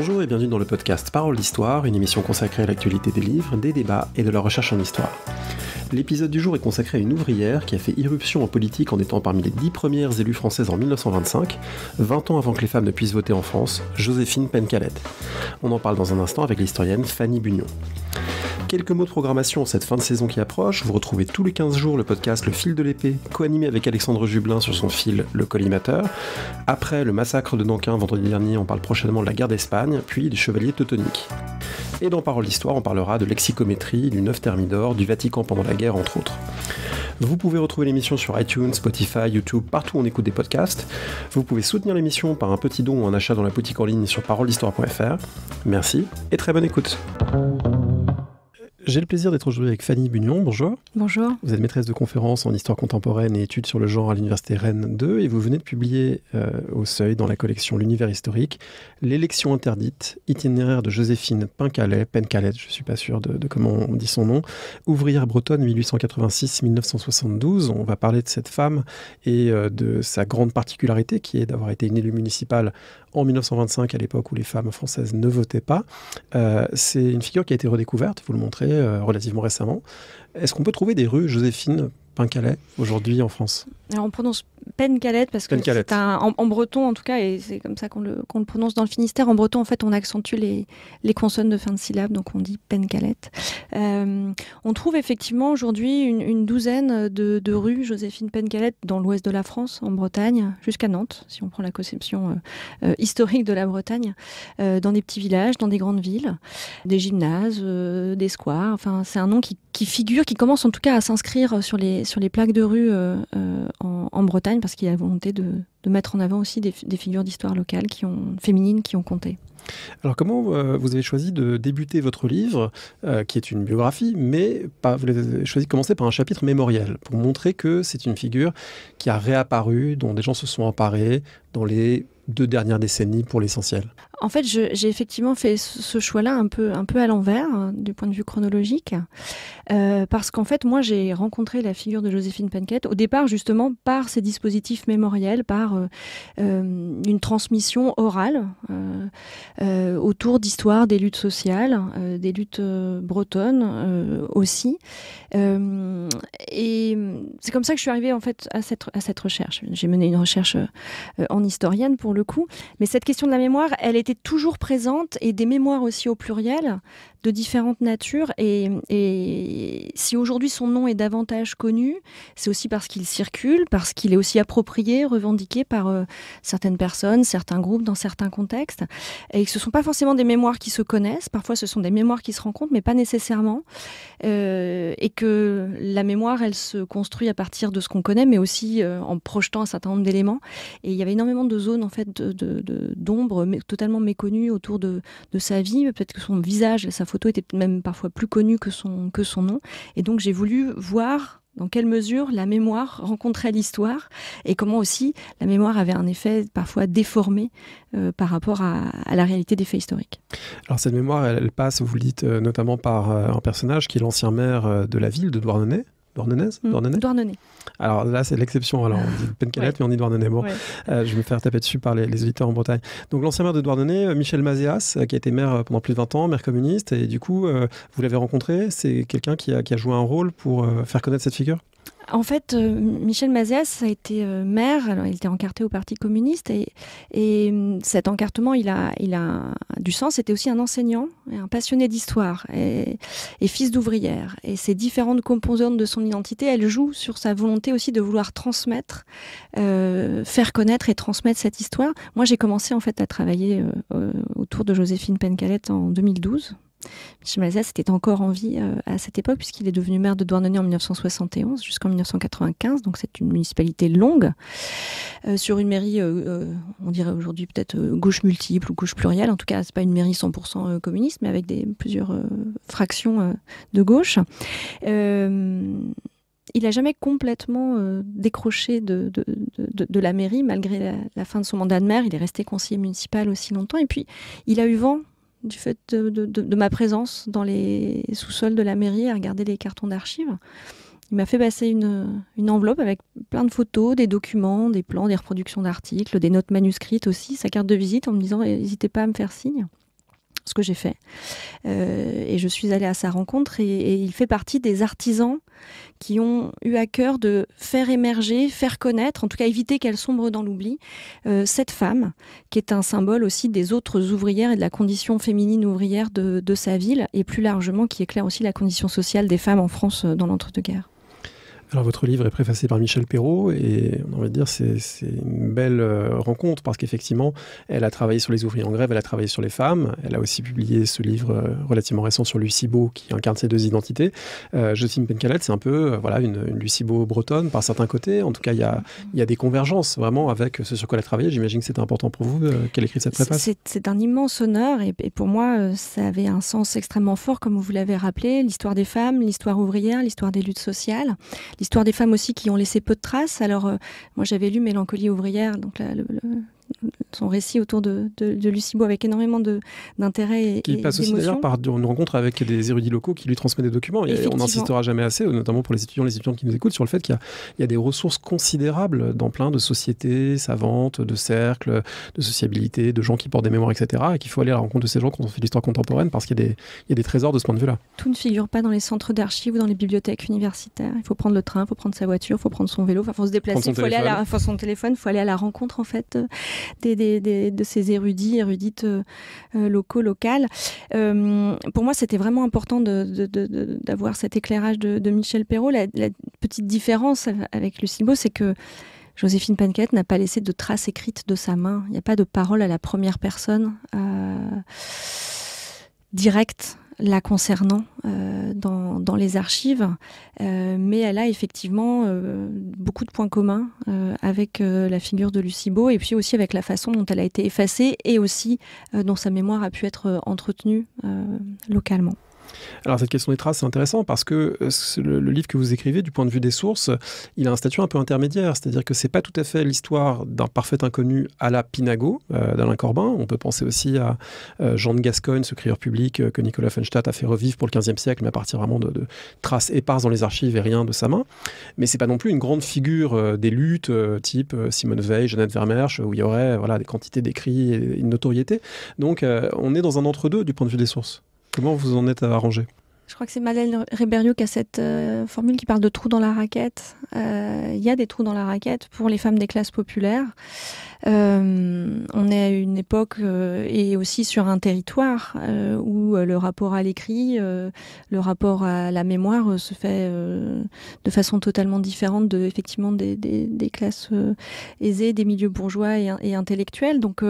Bonjour et bienvenue dans le podcast Parole d'Histoire, une émission consacrée à l'actualité des livres, des débats et de la recherche en histoire. L'épisode du jour est consacré à une ouvrière qui a fait irruption en politique en étant parmi les 10 premières élues françaises en 1925, 20 ans avant que les femmes ne puissent voter en France, Joséphine Pencalette. On en parle dans un instant avec l'historienne Fanny Bugnon. Quelques mots de programmation en cette fin de saison qui approche. Vous retrouvez tous les 15 jours le podcast Le Fil de l'Épée, co-animé avec Alexandre Jublin sur son fil Le Collimateur. Après le massacre de Nankin vendredi dernier, on parle prochainement de la guerre d'Espagne, puis des chevaliers teutoniques. Et dans Parole d'Histoire, on parlera de lexicométrie, du 9 Thermidor, du Vatican pendant la guerre, entre autres. Vous pouvez retrouver l'émission sur iTunes, Spotify, YouTube, partout où on écoute des podcasts. Vous pouvez soutenir l'émission par un petit don ou un achat dans la boutique en ligne sur paroledhistoire.fr. Merci et très bonne écoute. J'ai le plaisir d'être aujourd'hui avec Fanny Bugnon. Bonjour. Bonjour. Vous êtes maîtresse de conférences en histoire contemporaine et études sur le genre à l'université Rennes 2 et vous venez de publier au Seuil, dans la collection L'Univers historique, L'élection interdite, itinéraire de Joséphine Pencalette, je ne suis pas sûr de comment on dit son nom, ouvrière bretonne 1886-1972. On va parler de cette femme et de sa grande particularité qui est d'avoir été une élue municipale en 1925, à l'époque où les femmes françaises ne votaient pas. C'est une figure qui a été redécouverte, vous le montrez, relativement récemment. Est-ce qu'on peut trouver des rues Joséphine Pencalette aujourd'hui en France ? Alors on prononce Pencalette parce que Pencalette. c'est en breton en tout cas, et c'est comme ça qu'on le prononce dans le Finistère. En breton, en fait, on accentue les consonnes de fin de syllabe, donc on dit Pencalette. On trouve effectivement aujourd'hui une douzaine de rues Joséphine Pencalette dans l'ouest de la France, en Bretagne, jusqu'à Nantes, si on prend la conception historique de la Bretagne, dans des petits villages, dans des grandes villes, des gymnases, des squares. Enfin, c'est un nom qui figure, qui commence en tout cas à s'inscrire sur les plaques de rue en Bretagne, parce qu'il y a la volonté de mettre en avant aussi des figures d'histoire locale féminines qui ont compté. Alors comment vous avez choisi de débuter votre livre, qui est une biographie, mais vous avez choisi de commencer par un chapitre mémoriel, pour montrer que c'est une figure qui a réapparu, dont des gens se sont emparés dans les 2 dernières décennies pour l'essentiel? En fait, j'ai effectivement fait ce choix-là un peu à l'envers, du point de vue chronologique, parce qu'en fait, moi, j'ai rencontré la figure de Joséphine Pencalette, au départ, justement, par ces dispositifs mémoriels, par une transmission orale autour d'histoires des luttes sociales, des luttes bretonnes aussi. Et c'est comme ça que je suis arrivée, en fait, à cette recherche. J'ai mené une recherche en historienne, pour le coup, mais cette question de la mémoire, elle était toujours présente, et des mémoires aussi au pluriel, de différentes natures. Et si aujourd'hui son nom est davantage connu, c'est aussi parce qu'il circule, parce qu'il est aussi approprié, revendiqué par certaines personnes, certains groupes, dans certains contextes. Et que ce ne sont pas forcément des mémoires qui se connaissent, parfois ce sont des mémoires qui se rencontrent, mais pas nécessairement. Et que la mémoire, elle se construit à partir de ce qu'on connaît, mais aussi en projetant un certain nombre d'éléments. Et il y avait énormément de zones, en fait, d'ombre totalement méconnues autour de sa vie. Peut-être que son visage, sa photo était même parfois plus connue que son nom. Et donc j'ai voulu voir dans quelle mesure la mémoire rencontrait l'histoire, et comment aussi la mémoire avait un effet parfois déformé par rapport à la réalité des faits historiques. Alors cette mémoire, elle passe, vous le dites, notamment par un personnage qui est l'ancien maire de la ville de Douarnenez. Douarnenez. Alors là, c'est l'exception. Alors, on dit Pencalette, mais on dit Douarnenez. Bon, ouais. Je vais me faire taper dessus par les auditeurs en Bretagne. Donc, l'ancien maire de Douarnenez, Michel Mazéas, qui a été maire pendant plus de 20 ans, maire communiste. Et du coup, vous l'avez rencontré. C'est quelqu'un qui a joué un rôle pour faire connaître cette figure ? En fait, Michel Mazéas a été maire. Alors, il était encarté au Parti communiste, et cet encartement, il a du sens. C'était aussi un enseignant, un passionné d'histoire et fils d'ouvrière. Et ces différentes composantes de son identité, elles jouent sur sa volonté aussi de vouloir transmettre, faire connaître et transmettre cette histoire. Moi, j'ai commencé en fait à travailler autour de Joséphine Pencalette en 2012. Michel Mazéas était encore en vie à cette époque, puisqu'il est devenu maire de Douarnenez en 1971 jusqu'en 1995, donc c'est une municipalité longue, sur une mairie, on dirait aujourd'hui peut-être gauche multiple ou gauche plurielle. En tout cas, c'est pas une mairie 100% communiste, mais avec plusieurs fractions de gauche. Il n'a jamais complètement décroché de la mairie, malgré la fin de son mandat de maire. Il est resté conseiller municipal aussi longtemps, et puis il a eu vent du fait de ma présence dans les sous-sols de la mairie à regarder les cartons d'archives. Il m'a fait passer une enveloppe avec plein de photos, des documents, des plans, des reproductions d'articles, des notes manuscrites aussi, sa carte de visite, en me disant « n'hésitez pas à me faire signe ». ce que j'ai fait. Et je suis allée à sa rencontre et il fait partie des artisans qui ont eu à cœur de faire émerger, faire connaître, en tout cas éviter qu'elle sombre dans l'oubli, cette femme qui est un symbole aussi des autres ouvrières et de la condition féminine ouvrière de sa ville, et plus largement qui éclaire aussi la condition sociale des femmes en France dans l'entre-deux-guerres. Alors votre livre est préfacé par Michel Perrault et on a envie de dire c'est une belle rencontre parce qu'effectivement elle a travaillé sur les ouvriers en grève, elle a travaillé sur les femmes, elle a aussi publié ce livre relativement récent sur Lucie Beau qui incarne ces deux identités. Jocelyne Pencalette, c'est un peu voilà, une Lucie Beau bretonne par certains côtés, en tout cas il y a des convergences vraiment avec ce sur quoi elle a travaillé. J'imagine que c'était important pour vous qu'elle écrive cette préface. C'est un immense honneur et pour moi ça avait un sens extrêmement fort comme vous l'avez rappelé, l'histoire des femmes, l'histoire ouvrière, l'histoire des luttes sociales. L'histoire des femmes aussi qui ont laissé peu de traces. Alors, moi, j'avais lu Mélancolie ouvrière, donc son récit autour de Lucie Beau avec énormément d'intérêt et d'émotion. Qui passe aussi d'ailleurs par une rencontre avec des érudits locaux qui lui transmettent des documents. Et on n'insistera jamais assez, notamment pour les étudiantes qui nous écoutent, sur le fait qu'il y a des ressources considérables dans plein de sociétés savantes, de cercles, de sociabilité, de gens qui portent des mémoires, etc. Et qu'il faut aller à la rencontre de ces gens quand on fait l'histoire contemporaine parce qu'il y a des trésors de ce point de vue-là. Tout ne figure pas dans les centres d'archives ou dans les bibliothèques universitaires. Il faut prendre le train, il faut prendre sa voiture, il faut prendre son vélo, il faut se déplacer, il faut aller à son téléphone, il faut aller à la rencontre en fait de ces érudites locales. Pour moi, c'était vraiment important d'avoir cet éclairage de Michel Perrault. La petite différence avec Lucie Beau, c'est que Joséphine Pencalette n'a pas laissé de traces écrites de sa main. Il n'y a pas de parole à la première personne directe la concernant dans les archives, mais elle a effectivement beaucoup de points communs avec la figure de Lucie Beau et puis aussi avec la façon dont elle a été effacée et aussi dont sa mémoire a pu être entretenue localement. Alors cette question des traces, c'est intéressant parce que le livre que vous écrivez, du point de vue des sources, il a un statut un peu intermédiaire, c'est-à-dire que c'est pas tout à fait l'histoire d'un parfait inconnu à la Pinago d'Alain Corbin. On peut penser aussi à Jean de Gascogne, ce crieur public que Nicolas Fenstadt a fait revivre pour le XVe siècle, mais à partir vraiment de traces éparses dans les archives et rien de sa main. Mais c'est pas non plus une grande figure des luttes type Simone Veil, Jeannette Vermeersch, où il y aurait des quantités d'écrits et une notoriété. Donc on est dans un entre-deux du point de vue des sources. Comment vous en êtes arrangé ? Je crois que c'est Madeleine Réberriot qui a cette formule qui parle de trous dans la raquette. Il y a des trous dans la raquette pour les femmes des classes populaires. On est à une époque et aussi sur un territoire où le rapport à l'écrit, le rapport à la mémoire se fait de façon totalement différente effectivement des classes aisées, des milieux bourgeois et intellectuels. Donc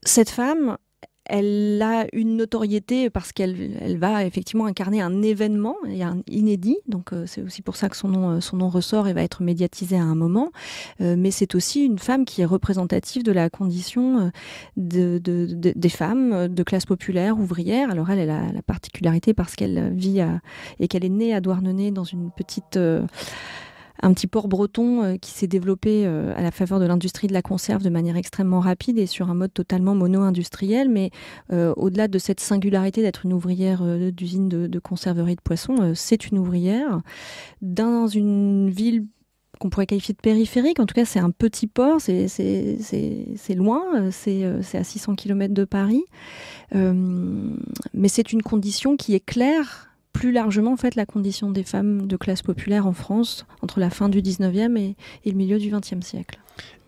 cette femme, elle a une notoriété parce qu'elle va effectivement incarner un événement inédit, donc c'est aussi pour ça que son nom ressort et va être médiatisé à un moment, mais c'est aussi une femme qui est représentative de la condition des femmes de classe populaire, ouvrière. Alors elle a la particularité parce qu'elle vit et qu'elle est née à Douarnenez dans une petite... un petit port breton qui s'est développé à la faveur de l'industrie de la conserve de manière extrêmement rapide et sur un mode totalement mono-industriel. Mais au-delà de cette singularité d'être une ouvrière d'usine de conserverie de poissons, c'est une ouvrière dans une ville qu'on pourrait qualifier de périphérique. En tout cas, c'est un petit port, c'est loin, c'est à 600 km de Paris. Mais c'est une condition qui éclaire plus largement en fait, la condition des femmes de classe populaire en France entre la fin du 19e et le milieu du 20e siècle.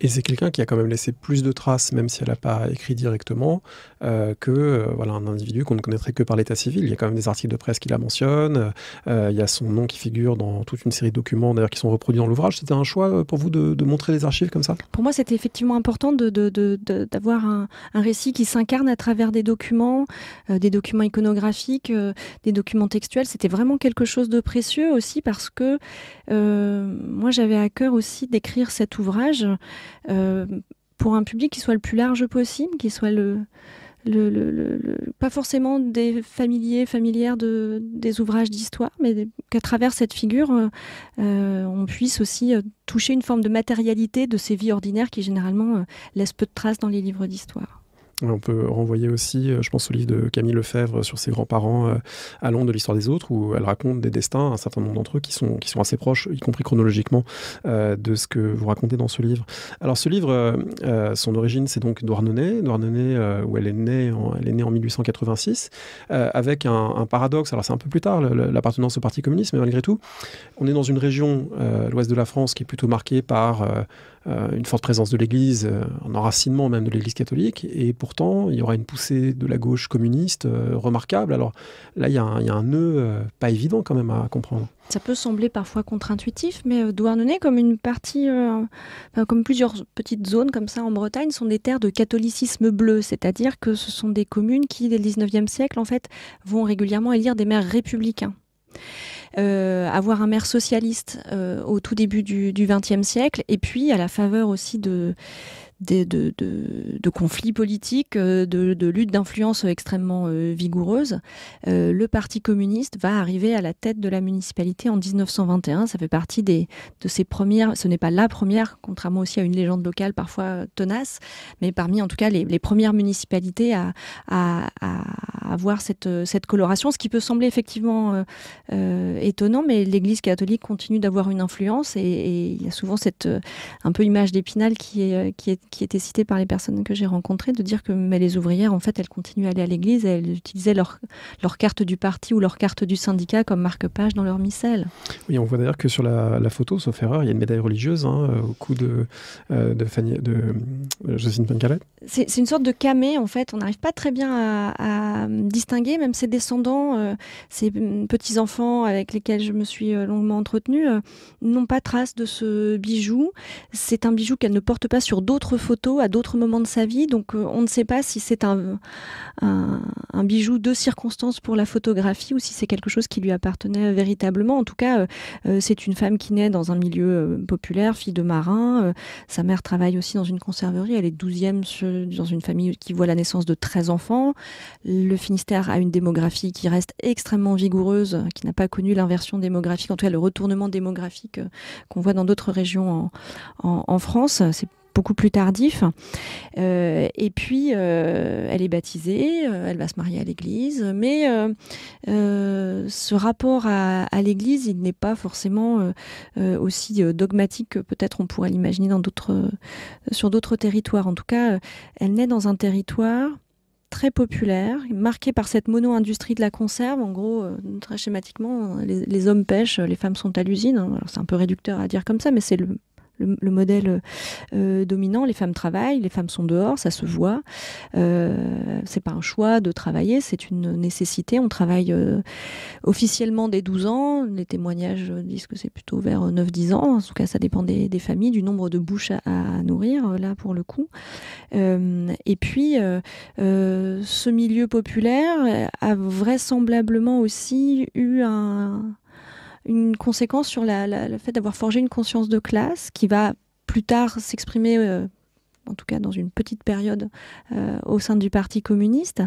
Et c'est quelqu'un qui a quand même laissé plus de traces, même si elle n'a pas écrit directement, que un individu qu'on ne connaîtrait que par l'état civil. Il y a quand même des articles de presse qui la mentionnent, il y a son nom qui figure dans toute une série de documents d'ailleurs qui sont reproduits dans l'ouvrage. C'était un choix pour vous de montrer les archives comme ça ? Pour moi, c'était effectivement important d'avoir un récit qui s'incarne à travers des documents iconographiques, des documents textuels. C'était vraiment quelque chose de précieux aussi parce que moi, j'avais à cœur aussi d'écrire cet ouvrage pour un public qui soit le plus large possible, qui soit pas forcément des familières des ouvrages d'histoire, mais qu'à travers cette figure, on puisse aussi toucher une forme de matérialité de ces vies ordinaires qui généralement laissent peu de traces dans les livres d'histoire. On peut renvoyer aussi, je pense, au livre de Camille Lefebvre sur ses grands-parents à Londres de l'histoire des autres, où elle raconte des destins, un certain nombre d'entre eux, qui sont assez proches, y compris chronologiquement, de ce que vous racontez dans ce livre. Alors ce livre, son origine, c'est donc Douarnenez, où elle est née en 1886, avec un paradoxe. Alors c'est un peu plus tard, l'appartenance au Parti communiste, mais malgré tout, on est dans une région, l'ouest de la France, qui est plutôt marquée par une forte présence de l'Église, un enracinement même de l'Église catholique, et pourtant il y aura une poussée de la gauche communiste remarquable. Alors là il y a un nœud pas évident quand même à comprendre. Ça peut sembler parfois contre-intuitif, mais Douarnenez, comme une partie, comme plusieurs petites zones comme ça en Bretagne, sont des terres de catholicisme bleu, c'est-à-dire que ce sont des communes qui, dès le 19e siècle, en fait, vont régulièrement élire des maires républicains. Avoir un maire socialiste au tout début du XXe siècle, et puis à la faveur aussi de conflits politiques, de luttes d'influence extrêmement vigoureuses, le Parti communiste va arriver à la tête de la municipalité en 1921. Ça fait partie de ces premières, ce n'est pas la première, contrairement aussi à une légende locale parfois tenace, mais parmi en tout cas les premières municipalités à avoir cette coloration, ce qui peut sembler effectivement étonnant, mais l'Église catholique continue d'avoir une influence, et il y a souvent cette un peu image d'Épinal qui était citée par les personnes que j'ai rencontrées, de dire que mais les ouvrières, en fait, elles continuent à aller à l'église et elles utilisaient leur carte du parti ou leur carte du syndicat comme marque-page dans leur missel. Oui, on voit d'ailleurs que sur la photo, sauf erreur, il y a une médaille religieuse au cou de Joséphine Pencalet. C'est une sorte de camée, en fait. On n'arrive pas très bien à distinguer, même ses descendants, ces petits-enfants avec lesquels je me suis longuement entretenue, n'ont pas trace de ce bijou. C'est un bijou qu'elle ne porte pas sur d'autres photos à d'autres moments de sa vie, donc on ne sait pas si c'est un bijou de circonstance pour la photographie ou si c'est quelque chose qui lui appartenait véritablement. En tout cas, c'est une femme qui naît dans un milieu populaire, fille de marin. Sa mère travaille aussi dans une conserverie, elle est 12e dans une famille qui voit la naissance de 13 enfants. Le Finistère a une démographie qui reste extrêmement vigoureuse, qui n'a pas connu l'inversion démographique, en tout cas le retournement démographique qu'on voit dans d'autres régions en France. C'est beaucoup plus tardif. Et puis, elle est baptisée, elle va se marier à l'église, mais ce rapport à l'église, il n'est pas forcément aussi dogmatique que peut-être on pourrait l'imaginer sur d'autres territoires. En tout cas, elle naît dans un territoire très populaire, marqué par cette mono-industrie de la conserve. En gros, très schématiquement, les hommes pêchent, les femmes sont à l'usine. Alors, c'est un peu réducteur à dire comme ça, mais c'est le modèle dominant. Les femmes travaillent, les femmes sont dehors, ça se voit. C'est pas un choix de travailler, c'est une nécessité. On travaille officiellement dès 12 ans. Les témoignages disent que c'est plutôt vers 9-10 ans. En tout cas, ça dépend des familles, du nombre de bouches à nourrir, là, pour le coup. Et puis, ce milieu populaire a vraisemblablement aussi eu une conséquence sur le fait d'avoir forgé une conscience de classe qui va plus tard s'exprimer, en tout cas dans une petite période, au sein du Parti communiste,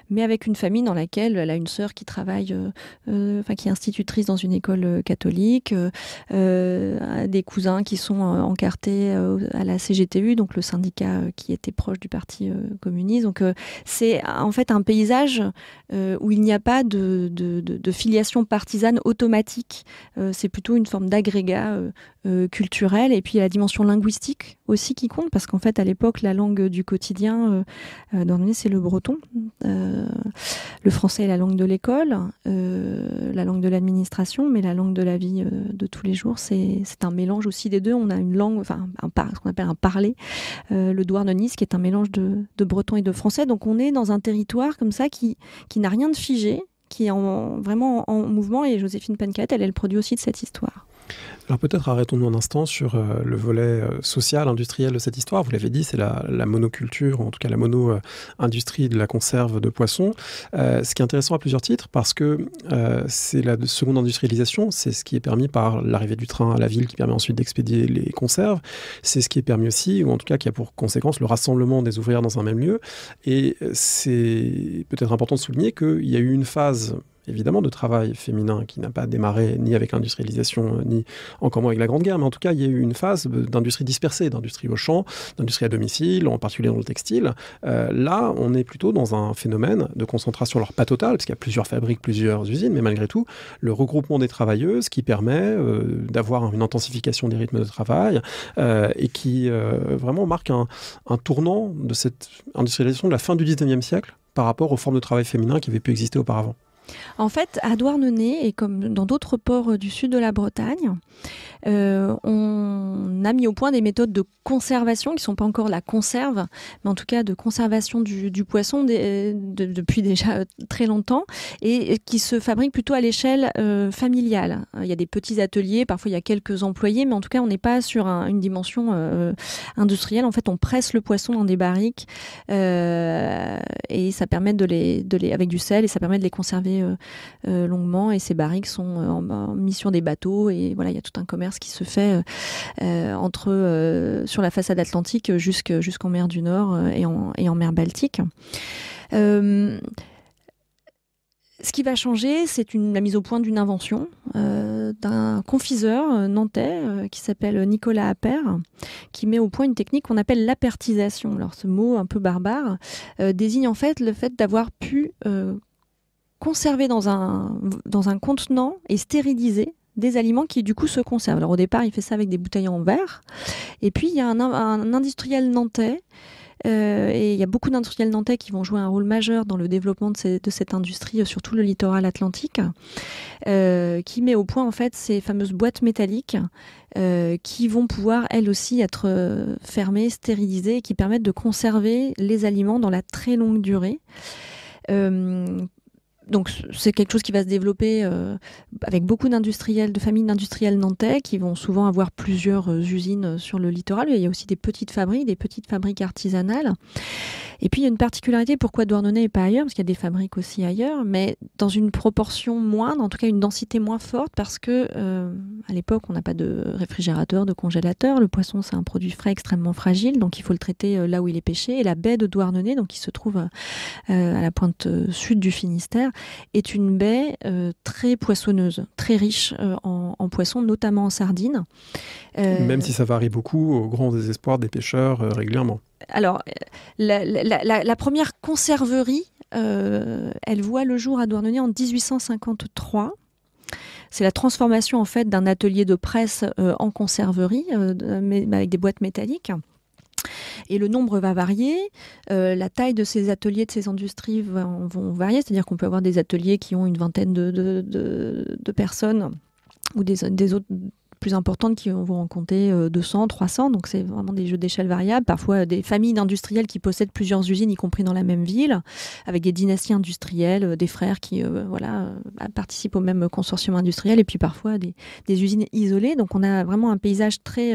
mais avec une famille dans laquelle elle a une sœur qui travaille, qui est institutrice dans une école catholique, des cousins qui sont encartés à la CGTU, donc le syndicat qui était proche du Parti communiste. Donc c'est en fait un paysage où il n'y a pas de filiation partisane automatique. C'est plutôt une forme d'agrégat culturel, et puis la dimension linguistique aussi qui compte, parce qu'en fait à l'époque la langue du quotidien Douarnenez, c'est le breton. Le français est la langue de l'école, la langue de l'administration, mais la langue de la vie de tous les jours, c'est un mélange aussi des deux. On a une langue, ce qu'on appelle un parler, le douarneniste, qui est un mélange de breton et de français. Donc on est dans un territoire comme ça qui n'a rien de figé, qui est vraiment en mouvement, et Joséphine Pencalet, elle est le produit aussi de cette histoire. Alors peut-être arrêtons-nous un instant sur le volet social, industriel de cette histoire. Vous l'avez dit, c'est la monoculture, ou en tout cas la mono-industrie de la conserve de poissons. Ce qui est intéressant à plusieurs titres, parce que c'est la seconde industrialisation, c'est ce qui est permis par l'arrivée du train à la ville, qui permet ensuite d'expédier les conserves. C'est ce qui est permis aussi, ou en tout cas qui a pour conséquence le rassemblement des ouvrières dans un même lieu. Et c'est peut-être important de souligner qu'il y a eu une phase évidemment de travail féminin qui n'a pas démarré ni avec l'industrialisation, ni encore moins avec la Grande Guerre, mais en tout cas, il y a eu une phase d'industrie dispersée, d'industrie au champ, d'industrie à domicile, en particulier dans le textile. Là, on est plutôt dans un phénomène de concentration, alors pas totale, parce qu'il y a plusieurs fabriques, plusieurs usines, mais malgré tout, le regroupement des travailleuses qui permet d'avoir une intensification des rythmes de travail et qui vraiment marque un tournant de cette industrialisation de la fin du 19e siècle par rapport aux formes de travail féminin qui avaient pu exister auparavant. En fait, à Douarnenez, et comme dans d'autres ports du sud de la Bretagne, on a mis au point des méthodes de conservation, qui ne sont pas encore la conserve, mais en tout cas de conservation du poisson depuis déjà très longtemps, et qui se fabriquent plutôt à l'échelle familiale. Il y a des petits ateliers, parfois il y a quelques employés, mais en tout cas on n'est pas sur une dimension industrielle. En fait, on presse le poisson dans des barriques, et ça permet avec du sel, et ça permet de les conserver longuement, et ces barriques sont mis sur des bateaux, et voilà, il y a tout un commerce qui se fait sur la façade atlantique jusqu'en mer du Nord et en mer Baltique. Ce qui va changer, c'est la mise au point d'une invention d'un confiseur nantais qui s'appelle Nicolas Appert, qui met au point une technique qu'on appelle l'apertisation. Alors ce mot un peu barbare désigne en fait le fait d'avoir pu conserver dans un contenant et stériliser des aliments qui du coup se conservent. Alors au départ, il fait ça avec des bouteilles en verre. Et puis il y a un industriel nantais, et il y a beaucoup d'industriels nantais qui vont jouer un rôle majeur dans le développement de cette industrie sur tout le littoral atlantique, qui met au point en fait ces fameuses boîtes métalliques qui vont pouvoir elles aussi être fermées, stérilisées, et qui permettent de conserver les aliments dans la très longue durée. Donc c'est quelque chose qui va se développer avec beaucoup d'industriels, de familles d'industriels nantais qui vont souvent avoir plusieurs usines sur le littoral. Il y a aussi des petites fabriques artisanales. Et puis il y a une particularité, pourquoi Douarnenez et pas ailleurs, parce qu'il y a des fabriques aussi ailleurs, mais dans une proportion moindre, en tout cas une densité moins forte, parce que à l'époque on n'a pas de réfrigérateur, de congélateur. Le poisson c'est un produit frais extrêmement fragile, donc il faut le traiter là où il est pêché. Et la baie de Douarnenez, donc qui se trouve à la pointe sud du Finistère, est une baie très poissonneuse, très riche en poissons, notamment en sardines. Même si ça varie beaucoup, au grand désespoir des pêcheurs régulièrement. Alors, la première conserverie, elle voit le jour à Douarnenez en 1853. C'est la transformation en fait d'un atelier de presse en conserverie, mais avec des boîtes métalliques. Et le nombre va varier, la taille de ces ateliers, de ces industries vont varier, c'est-à-dire qu'on peut avoir des ateliers qui ont une vingtaine de personnes, ou des autres plus importantes qui vont en compter 200, 300, donc c'est vraiment des jeux d'échelle variables. Parfois des familles d'industriels qui possèdent plusieurs usines, y compris dans la même ville, avec des dynasties industrielles, des frères qui participent au même consortium industriel, et puis parfois des usines isolées. Donc on a vraiment un paysage très,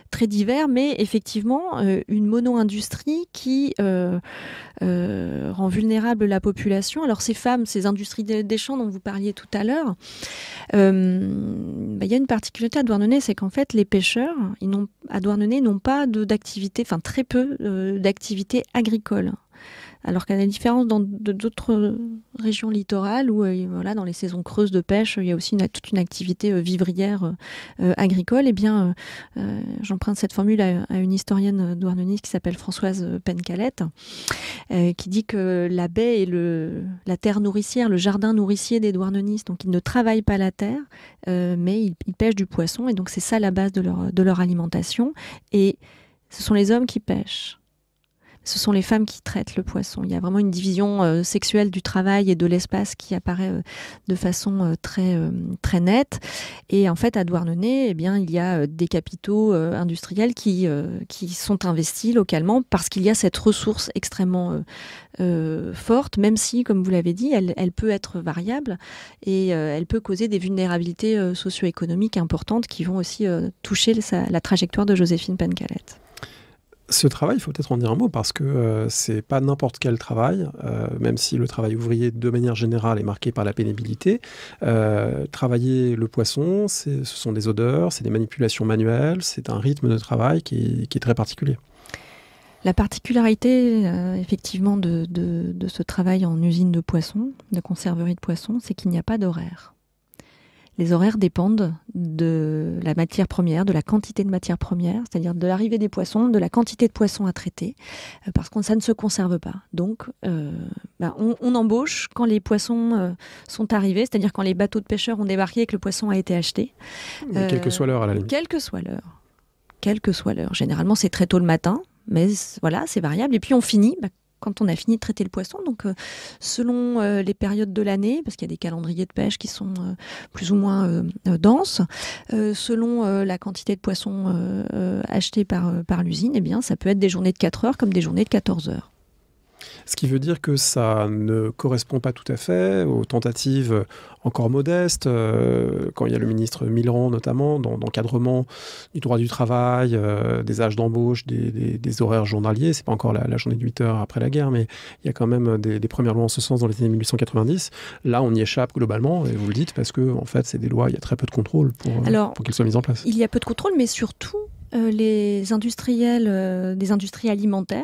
très divers, mais effectivement une mono-industrie qui rend vulnérable la population. Alors ces femmes, ces industries des champs dont vous parliez tout à l'heure, y a une particularité à Douarnenez, c'est qu'en fait les pêcheurs à Douarnenez n'ont pas d'activité, enfin très peu d'activité agricole. Alors qu'à la différence dans d'autres régions littorales où voilà, dans les saisons creuses de pêche, il y a aussi toute une activité vivrière agricole, et bien j'emprunte cette formule à une historienne douarnenise qui s'appelle Françoise Pencalette, qui dit que la baie est la terre nourricière, le jardin nourricier des douarnenistes. Donc ils ne travaillent pas la terre, mais ils pêchent du poisson, et donc c'est ça la base de leur alimentation. Et ce sont les hommes qui pêchent. Ce sont les femmes qui traitent le poisson. Il y a vraiment une division sexuelle du travail et de l'espace qui apparaît de façon très, très nette. Et en fait, à Douarnenez, il y a des capitaux industriels qui sont investis localement parce qu'il y a cette ressource extrêmement forte, même si, comme vous l'avez dit, elle peut être variable, et elle peut causer des vulnérabilités socio-économiques importantes qui vont aussi toucher la trajectoire de Joséphine Pencalette. Ce travail, il faut peut-être en dire un mot, parce que c'est pas n'importe quel travail, même si le travail ouvrier, de manière générale, est marqué par la pénibilité. Travailler le poisson, ce sont des odeurs, c'est des manipulations manuelles, c'est un rythme de travail qui est très particulier. La particularité, effectivement, de ce travail en usine de poissons, de conserverie de poissons, c'est qu'il n'y a pas d'horaire. Les horaires dépendent de la matière première, de la quantité de matière première, c'est-à-dire de l'arrivée des poissons, de la quantité de poissons à traiter, parce que ça ne se conserve pas. Donc, on embauche quand les poissons sont arrivés, c'est-à-dire quand les bateaux de pêcheurs ont débarqué et que le poisson a été acheté. Quelle que soit l'heure, à la limite. Quelle que soit l'heure. Quelle que soit l'heure. Généralement, c'est très tôt le matin, mais voilà, c'est variable. Et puis, on finit quand on a fini de traiter le poisson, donc selon les périodes de l'année, parce qu'il y a des calendriers de pêche qui sont plus ou moins denses, selon la quantité de poissons achetés par l'usine, eh bien, ça peut être des journées de 4 heures comme des journées de 14 heures. Ce qui veut dire que ça ne correspond pas tout à fait aux tentatives encore modestes, quand il y a le ministre Millerand notamment, d'encadrement du droit du travail, des âges d'embauche, des horaires journaliers. C'est pas encore la journée de 8 heures après la guerre, mais il y a quand même des premières lois en ce sens dans les années 1890. Là, on y échappe globalement, et vous le dites, parce que en fait, c'est des lois, il y a très peu de contrôle pour qu'elles soient mises en place. Il y a peu de contrôle, mais surtout, les industriels, des industries alimentaires,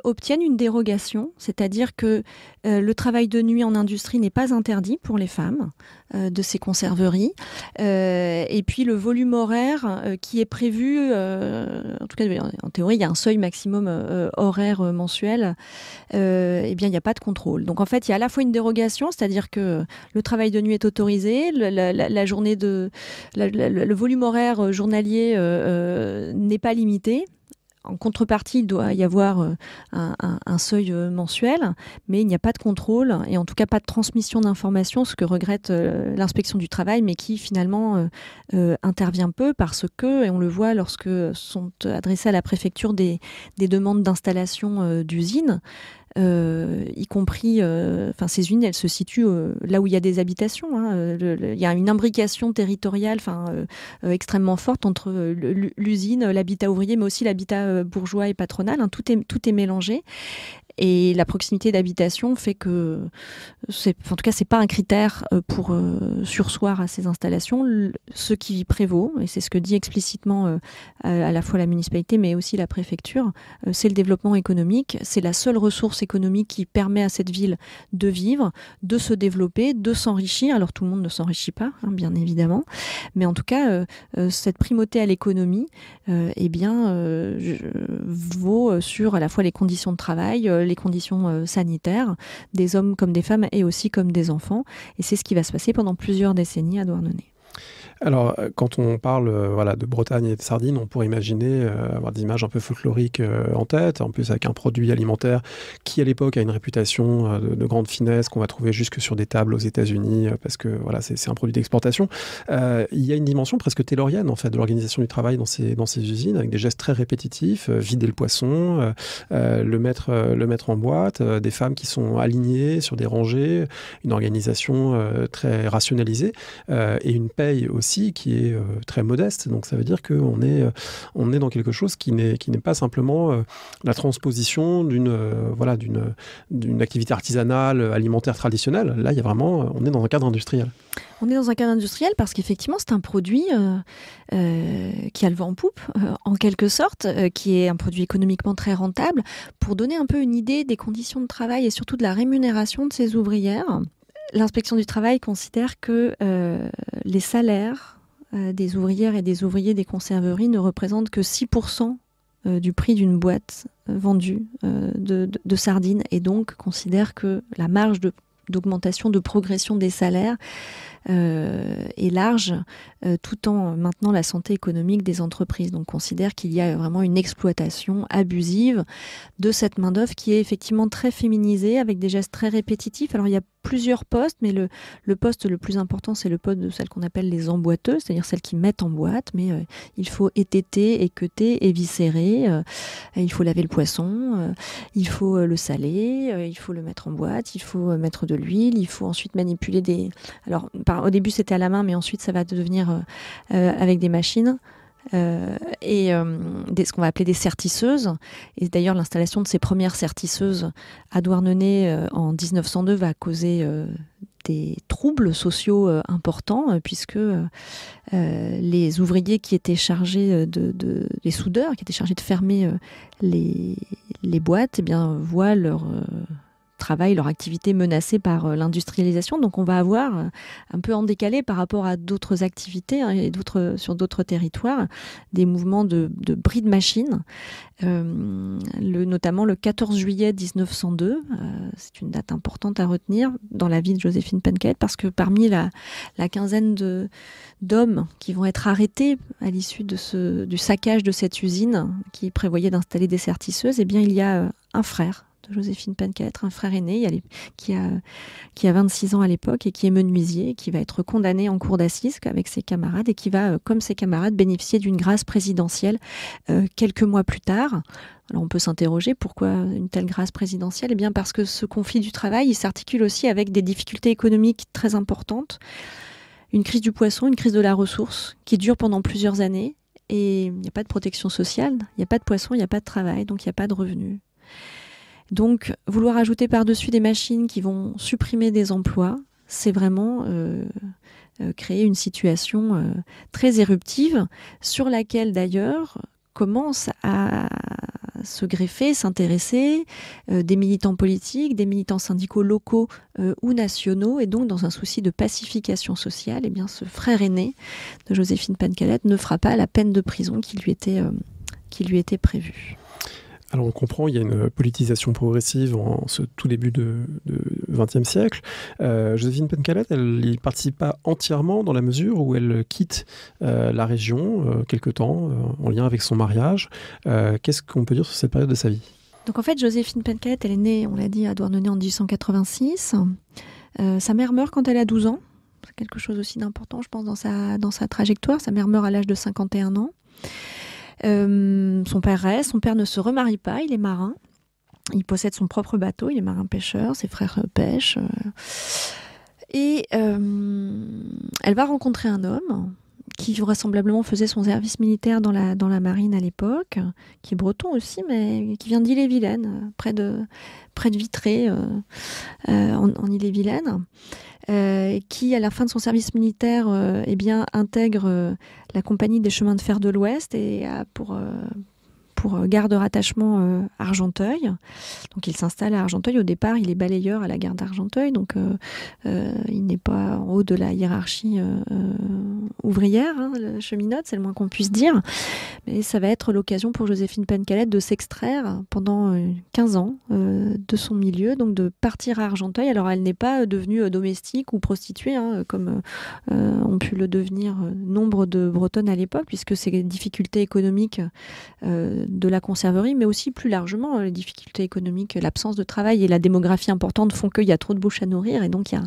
obtiennent une dérogation, c'est-à-dire que le travail de nuit en industrie n'est pas interdit pour les femmes de ces conserveries. Et puis le volume horaire qui est prévu, en tout cas en théorie, il y a un seuil maximum horaire mensuel, eh bien il n'y a pas de contrôle. Donc en fait, il y a à la fois une dérogation, c'est-à-dire que le travail de nuit est autorisé, la journée le volume horaire journalier n'est pas limité. En contrepartie, il doit y avoir un seuil mensuel, mais il n'y a pas de contrôle et en tout cas pas de transmission d'informations, ce que regrette l'inspection du travail, mais qui finalement intervient peu parce que, et on le voit lorsque sont adressées à la préfecture des demandes d'installation d'usines, y compris, ces usines, elles se situent là où il y a des habitations. Il y a une imbrication territoriale extrêmement forte entre l'usine, l'habitat ouvrier, mais aussi l'habitat bourgeois et patronal. Tout est mélangé. Et la proximité d'habitation fait que, en tout cas, c'est pas un critère pour surseoir à ces installations. Ce qui prévaut, et c'est ce que dit explicitement à la fois la municipalité, mais aussi la préfecture, c'est le développement économique. C'est la seule ressource économique qui permet à cette ville de vivre, de se développer, de s'enrichir. Alors tout le monde ne s'enrichit pas, bien évidemment, mais en tout cas, cette primauté à l'économie, vaut sur à la fois les conditions de travail, les conditions sanitaires des hommes comme des femmes et aussi comme des enfants. Et c'est ce qui va se passer pendant plusieurs décennies à Douarnenez. Alors, quand on parle de Bretagne et de sardines, on pourrait imaginer avoir des images un peu folkloriques en tête, en plus avec un produit alimentaire qui, à l'époque, a une réputation de grande finesse qu'on va trouver jusque sur des tables aux États-Unis, parce que c'est un produit d'exportation. Il y a une dimension presque taylorienne, en fait, de l'organisation du travail dans ces usines, avec des gestes très répétitifs, vider le poisson, le mettre en boîte, des femmes qui sont alignées sur des rangées, une organisation très rationalisée, et une paye aussi qui est très modeste. Donc ça veut dire qu'on est dans quelque chose qui n'est pas simplement la transposition d'une activité artisanale, alimentaire traditionnelle. Là, on est dans un cadre industriel. On est dans un cadre industriel parce qu'effectivement, c'est un produit qui a le vent en poupe, en quelque sorte, qui est un produit économiquement très rentable. Pour donner un peu une idée des conditions de travail et surtout de la rémunération de ces ouvrières, l'inspection du travail considère que les salaires des ouvrières et des ouvriers des conserveries ne représentent que 6% du prix d'une boîte vendue de sardines, et donc considère que la marge d'augmentation, de progression des salaires est large, tout en maintenant la santé économique des entreprises. Donc considère qu'il y a vraiment une exploitation abusive de cette main-d'œuvre qui est effectivement très féminisée, avec des gestes très répétitifs. Alors il y a plusieurs postes, mais le poste le plus important, c'est le poste de celles qu'on appelle les emboîteuses, c'est-à-dire celles qui mettent en boîte, mais il faut étêter, équeuter, éviscérer, il faut laver le poisson, il faut le saler, il faut le mettre en boîte, il faut mettre de l'huile, il faut ensuite manipuler Alors, au début, c'était à la main, mais ensuite, ça va devenir avec des machines. Ce qu'on va appeler des sertisseuses. Et d'ailleurs, l'installation de ces premières sertisseuses à Douarnenez en 1902 va causer des troubles sociaux importants, puisque les ouvriers qui étaient chargés les soudeurs qui étaient chargés de fermer les boîtes, eh bien, voient leur travail, leur activité menacée par l'industrialisation. Donc on va avoir un peu en décalé par rapport à d'autres activités et sur d'autres territoires, des mouvements de bris de machines. Notamment le 14 juillet 1902, c'est une date importante à retenir dans la vie de Joséphine Penquelette, parce que parmi la quinzaine d'hommes qui vont être arrêtés à l'issue du saccage de cette usine qui prévoyait d'installer des sertisseuses, eh bien il y a un frère de Joséphine Penquelette, un frère aîné qui a 26 ans à l'époque et qui est menuisier, qui va être condamné en cour d'assises avec ses camarades et qui va, comme ses camarades, bénéficier d'une grâce présidentielle quelques mois plus tard. Alors on peut s'interroger pourquoi une telle grâce présidentielle ? Eh bien parce que ce conflit du travail, il s'articule aussi avec des difficultés économiques très importantes, une crise du poisson, une crise de la ressource qui dure pendant plusieurs années, et il n'y a pas de protection sociale, il n'y a pas de poisson, il n'y a pas de travail, donc il n'y a pas de revenus. Donc, vouloir ajouter par-dessus des machines qui vont supprimer des emplois, c'est vraiment créer une situation très éruptive, sur laquelle d'ailleurs commencent à se greffer, s'intéresser des militants politiques, des militants syndicaux locaux ou nationaux, et donc dans un souci de pacification sociale, eh bien, ce frère aîné de Joséphine Penquelette ne fera pas la peine de prison qui lui était prévue. Alors on comprend, il y a une politisation progressive en ce tout début de XXe siècle. Joséphine Penquelette, elle n'y participe pas entièrement dans la mesure où elle quitte la région quelque temps en lien avec son mariage. Qu'est-ce qu'on peut dire sur cette période de sa vie ? Donc en fait, Joséphine Penquelette, elle est née, on l'a dit, à Douarnenez en 1886. Sa mère meurt quand elle a 12 ans. C'est quelque chose aussi d'important, je pense, dans sa trajectoire. Sa mère meurt à l'âge de 51 ans. Son père reste, son père ne se remarie pas, il est marin, il possède son propre bateau, il est marin-pêcheur, ses frères pêchent, et elle va rencontrer un homme qui vraisemblablement faisait son service militaire dans la marine à l'époque, qui est breton aussi, mais qui vient d'Ille-et-Vilaine, près de Vitré, en Ille-et-Vilaine. Qui, à la fin de son service militaire, intègre la compagnie des chemins de fer de l'Ouest et a pour gare de rattachement Argenteuil. Donc il s'installe à Argenteuil. Au départ, il est balayeur à la gare d'Argenteuil, donc il n'est pas en haut de la hiérarchie ouvrière, cheminote, c'est le moins qu'on puisse dire. Mais ça va être l'occasion pour Joséphine Penquelette de s'extraire pendant 15 ans de son milieu, donc de partir à Argenteuil. Alors elle n'est pas devenue domestique ou prostituée, comme ont pu le devenir nombre de Bretonnes à l'époque, puisque ces difficultés économiques de la conserverie, mais aussi plus largement les difficultés économiques, l'absence de travail et la démographie importante font qu'il y a trop de bouches à nourrir, et donc il y a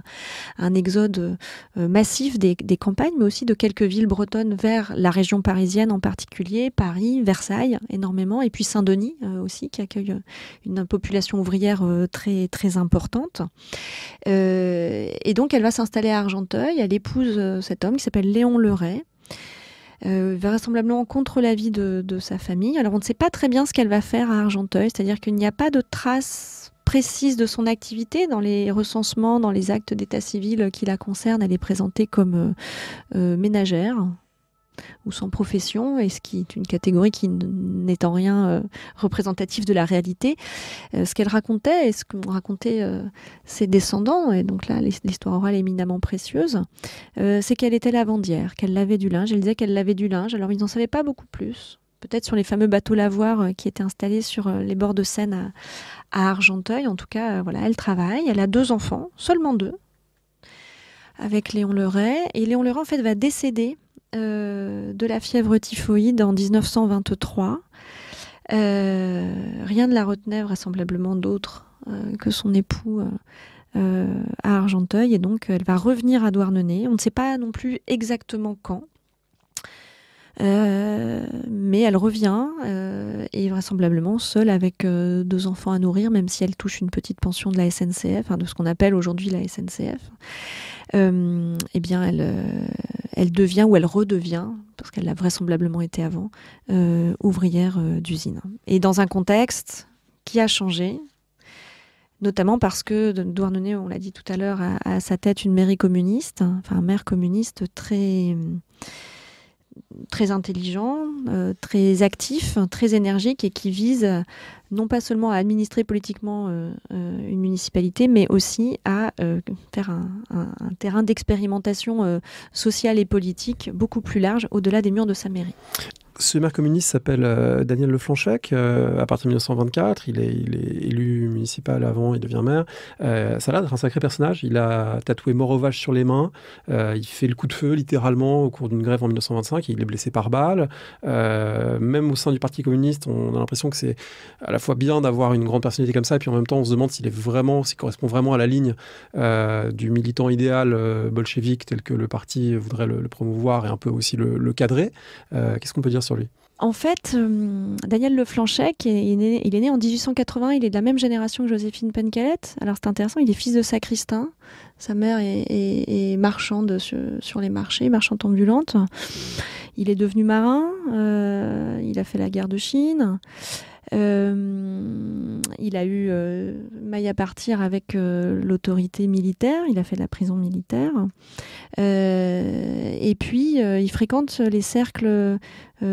un exode massif des campagnes, mais aussi de quelques villes bretonnes vers la région parisienne en particulier, Paris, Versailles énormément, et puis Saint-Denis aussi, qui accueille une population ouvrière très, très importante. Et donc elle va s'installer à Argenteuil, elle épouse cet homme qui s'appelle Léon Leray, vraisemblablement contre l'avis de sa famille. Alors on ne sait pas très bien ce qu'elle va faire à Argenteuil, c'est-à-dire qu'il n'y a pas de traces précises de son activité dans les recensements, dans les actes d'état civil qui la concernent. Elle est présentée comme ménagère ou sans profession, et ce qui est une catégorie qui n'est en rien représentative de la réalité. Ce qu'elle racontait, et ce qu'ont raconté ses descendants, et donc là l'histoire orale est éminemment précieuse, c'est qu'elle était lavandière, qu'elle lavait du linge. Elle disait qu'elle lavait du linge, alors ils n'en savaient pas beaucoup plus. Peut-être sur les fameux bateaux lavoirs qui étaient installés sur les bords de Seine à Argenteuil. En tout cas, voilà, elle travaille, elle a 2 enfants, seulement 2, avec Léon Leray. Et Léon Leray, en fait, va décéder de la fièvre typhoïde en 1923. Rien ne la retenait vraisemblablement d'autre que son époux à Argenteuil, et donc elle va revenir à Douarnenez. On ne sait pas non plus exactement quand, mais elle revient et vraisemblablement seule avec 2 enfants à nourrir, même si elle touche une petite pension de la SNCF, de ce qu'on appelle aujourd'hui la SNCF. Eh bien elle devient, ou elle redevient, parce qu'elle l'a vraisemblablement été avant, ouvrière d'usine. Et dans un contexte qui a changé, notamment parce que Douarnenez, on l'a dit tout à l'heure, a à sa tête une mairie communiste, enfin un maire communiste très intelligent, très actif, très énergique et qui vise non pas seulement à administrer politiquement une municipalité, mais aussi à faire un terrain d'expérimentation sociale et politique beaucoup plus large au-delà des murs de sa mairie. Ce maire communiste s'appelle Daniel Leflanchec. À partir de 1924, il est élu municipal avant, il devient maire. Ça a l'air d'être un sacré personnage. Il a tatoué mort au vache sur les mains. Il fait le coup de feu, littéralement, au cours d'une grève en 1925. Il est blessé par balle. Même au sein du Parti communiste, on a l'impression que c'est à la fois bien d'avoir une grande personnalité comme ça, et puis en même temps, on se demande s'il correspond vraiment à la ligne du militant idéal bolchevique tel que le parti voudrait le promouvoir et un peu aussi le cadrer. Qu'est-ce qu'on peut dire sur lui? En fait, Daniel Leflanchec, il est né en 1880, il est de la même génération que Joséphine Pencalette. Alors c'est intéressant, il est fils de sacristain. Sa mère est marchande sur les marchés, marchande ambulante. Il est devenu marin, il a fait la guerre de Chine. Il a eu maille à partir avec l'autorité militaire, il a fait de la prison militaire. Et puis, il fréquente les cercles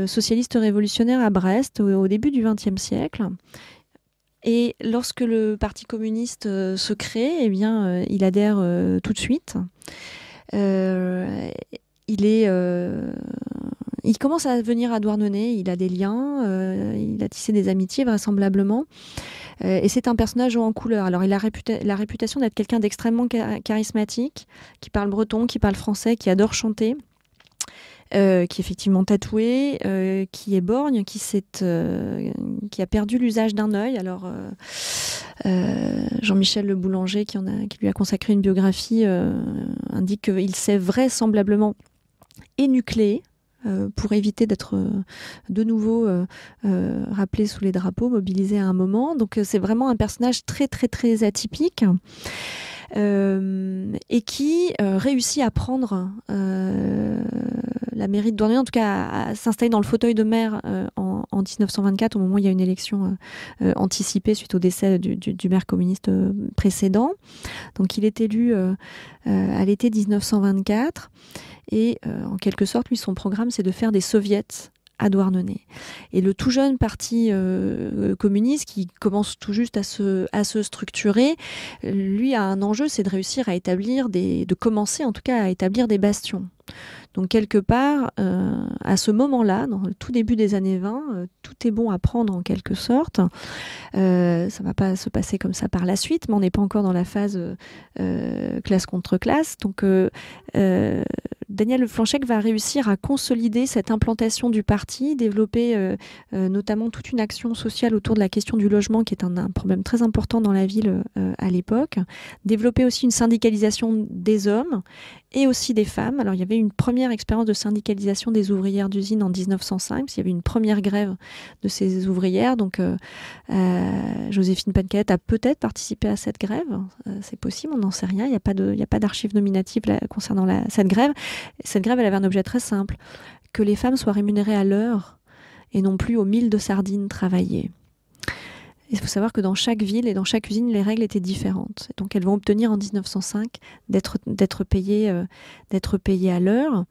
socialistes révolutionnaires à Brest au début du XXe siècle. Et lorsque le Parti communiste se crée, eh bien, il adhère tout de suite. Il commence à venir à Douarnenez, il a des liens, il a tissé des amitiés vraisemblablement. Et c'est un personnage haut en couleur. Alors il a la réputation d'être quelqu'un d'extrêmement charismatique, qui parle breton, qui parle français, qui adore chanter, qui est effectivement tatoué, qui est borgne, qui a perdu l'usage d'un œil. Alors Jean-Michel Le Boulanger, qui lui a consacré une biographie, indique qu'il s'est vraisemblablement énucléé pour éviter d'être de nouveau rappelé sous les drapeaux, mobilisé à un moment. Donc c'est vraiment un personnage très très très atypique et qui réussit à prendre la mairie de Douarnenez, en tout cas à s'installer dans le fauteuil de maire en 1924, au moment où il y a une élection anticipée suite au décès du maire communiste précédent. Donc il est élu à l'été 1924. Et en quelque sorte, lui, son programme, c'est de faire des soviets à Douarnenez. Et le tout jeune parti communiste, qui commence tout juste à se structurer, lui a un enjeu, c'est de réussir de commencer en tout cas à établir des bastions. Donc quelque part, à ce moment-là, dans le tout début des années 20, tout est bon à prendre en quelque sorte. Ça ne va pas se passer comme ça par la suite, mais on n'est pas encore dans la phase classe contre classe. Donc Daniel Leflanchec va réussir à consolider cette implantation du parti, développer notamment toute une action sociale autour de la question du logement, qui est un problème très important dans la ville à l'époque. Développer aussi une syndicalisation des hommes et aussi des femmes. Alors il y avait une première expérience de syndicalisation des ouvrières d'usine en 1905, parce qu'il y avait une première grève de ces ouvrières. Donc Joséphine Pencalette a peut-être participé à cette grève, c'est possible, on n'en sait rien, il n'y a pas d'archives nominatives concernant cette grève. Cette grève, elle avait un objet très simple, que les femmes soient rémunérées à l'heure et non plus aux milles de sardines travaillées. Il faut savoir que dans chaque ville et dans chaque usine, les règles étaient différentes. Donc elles vont obtenir en 1905 d'être payées à l'heure.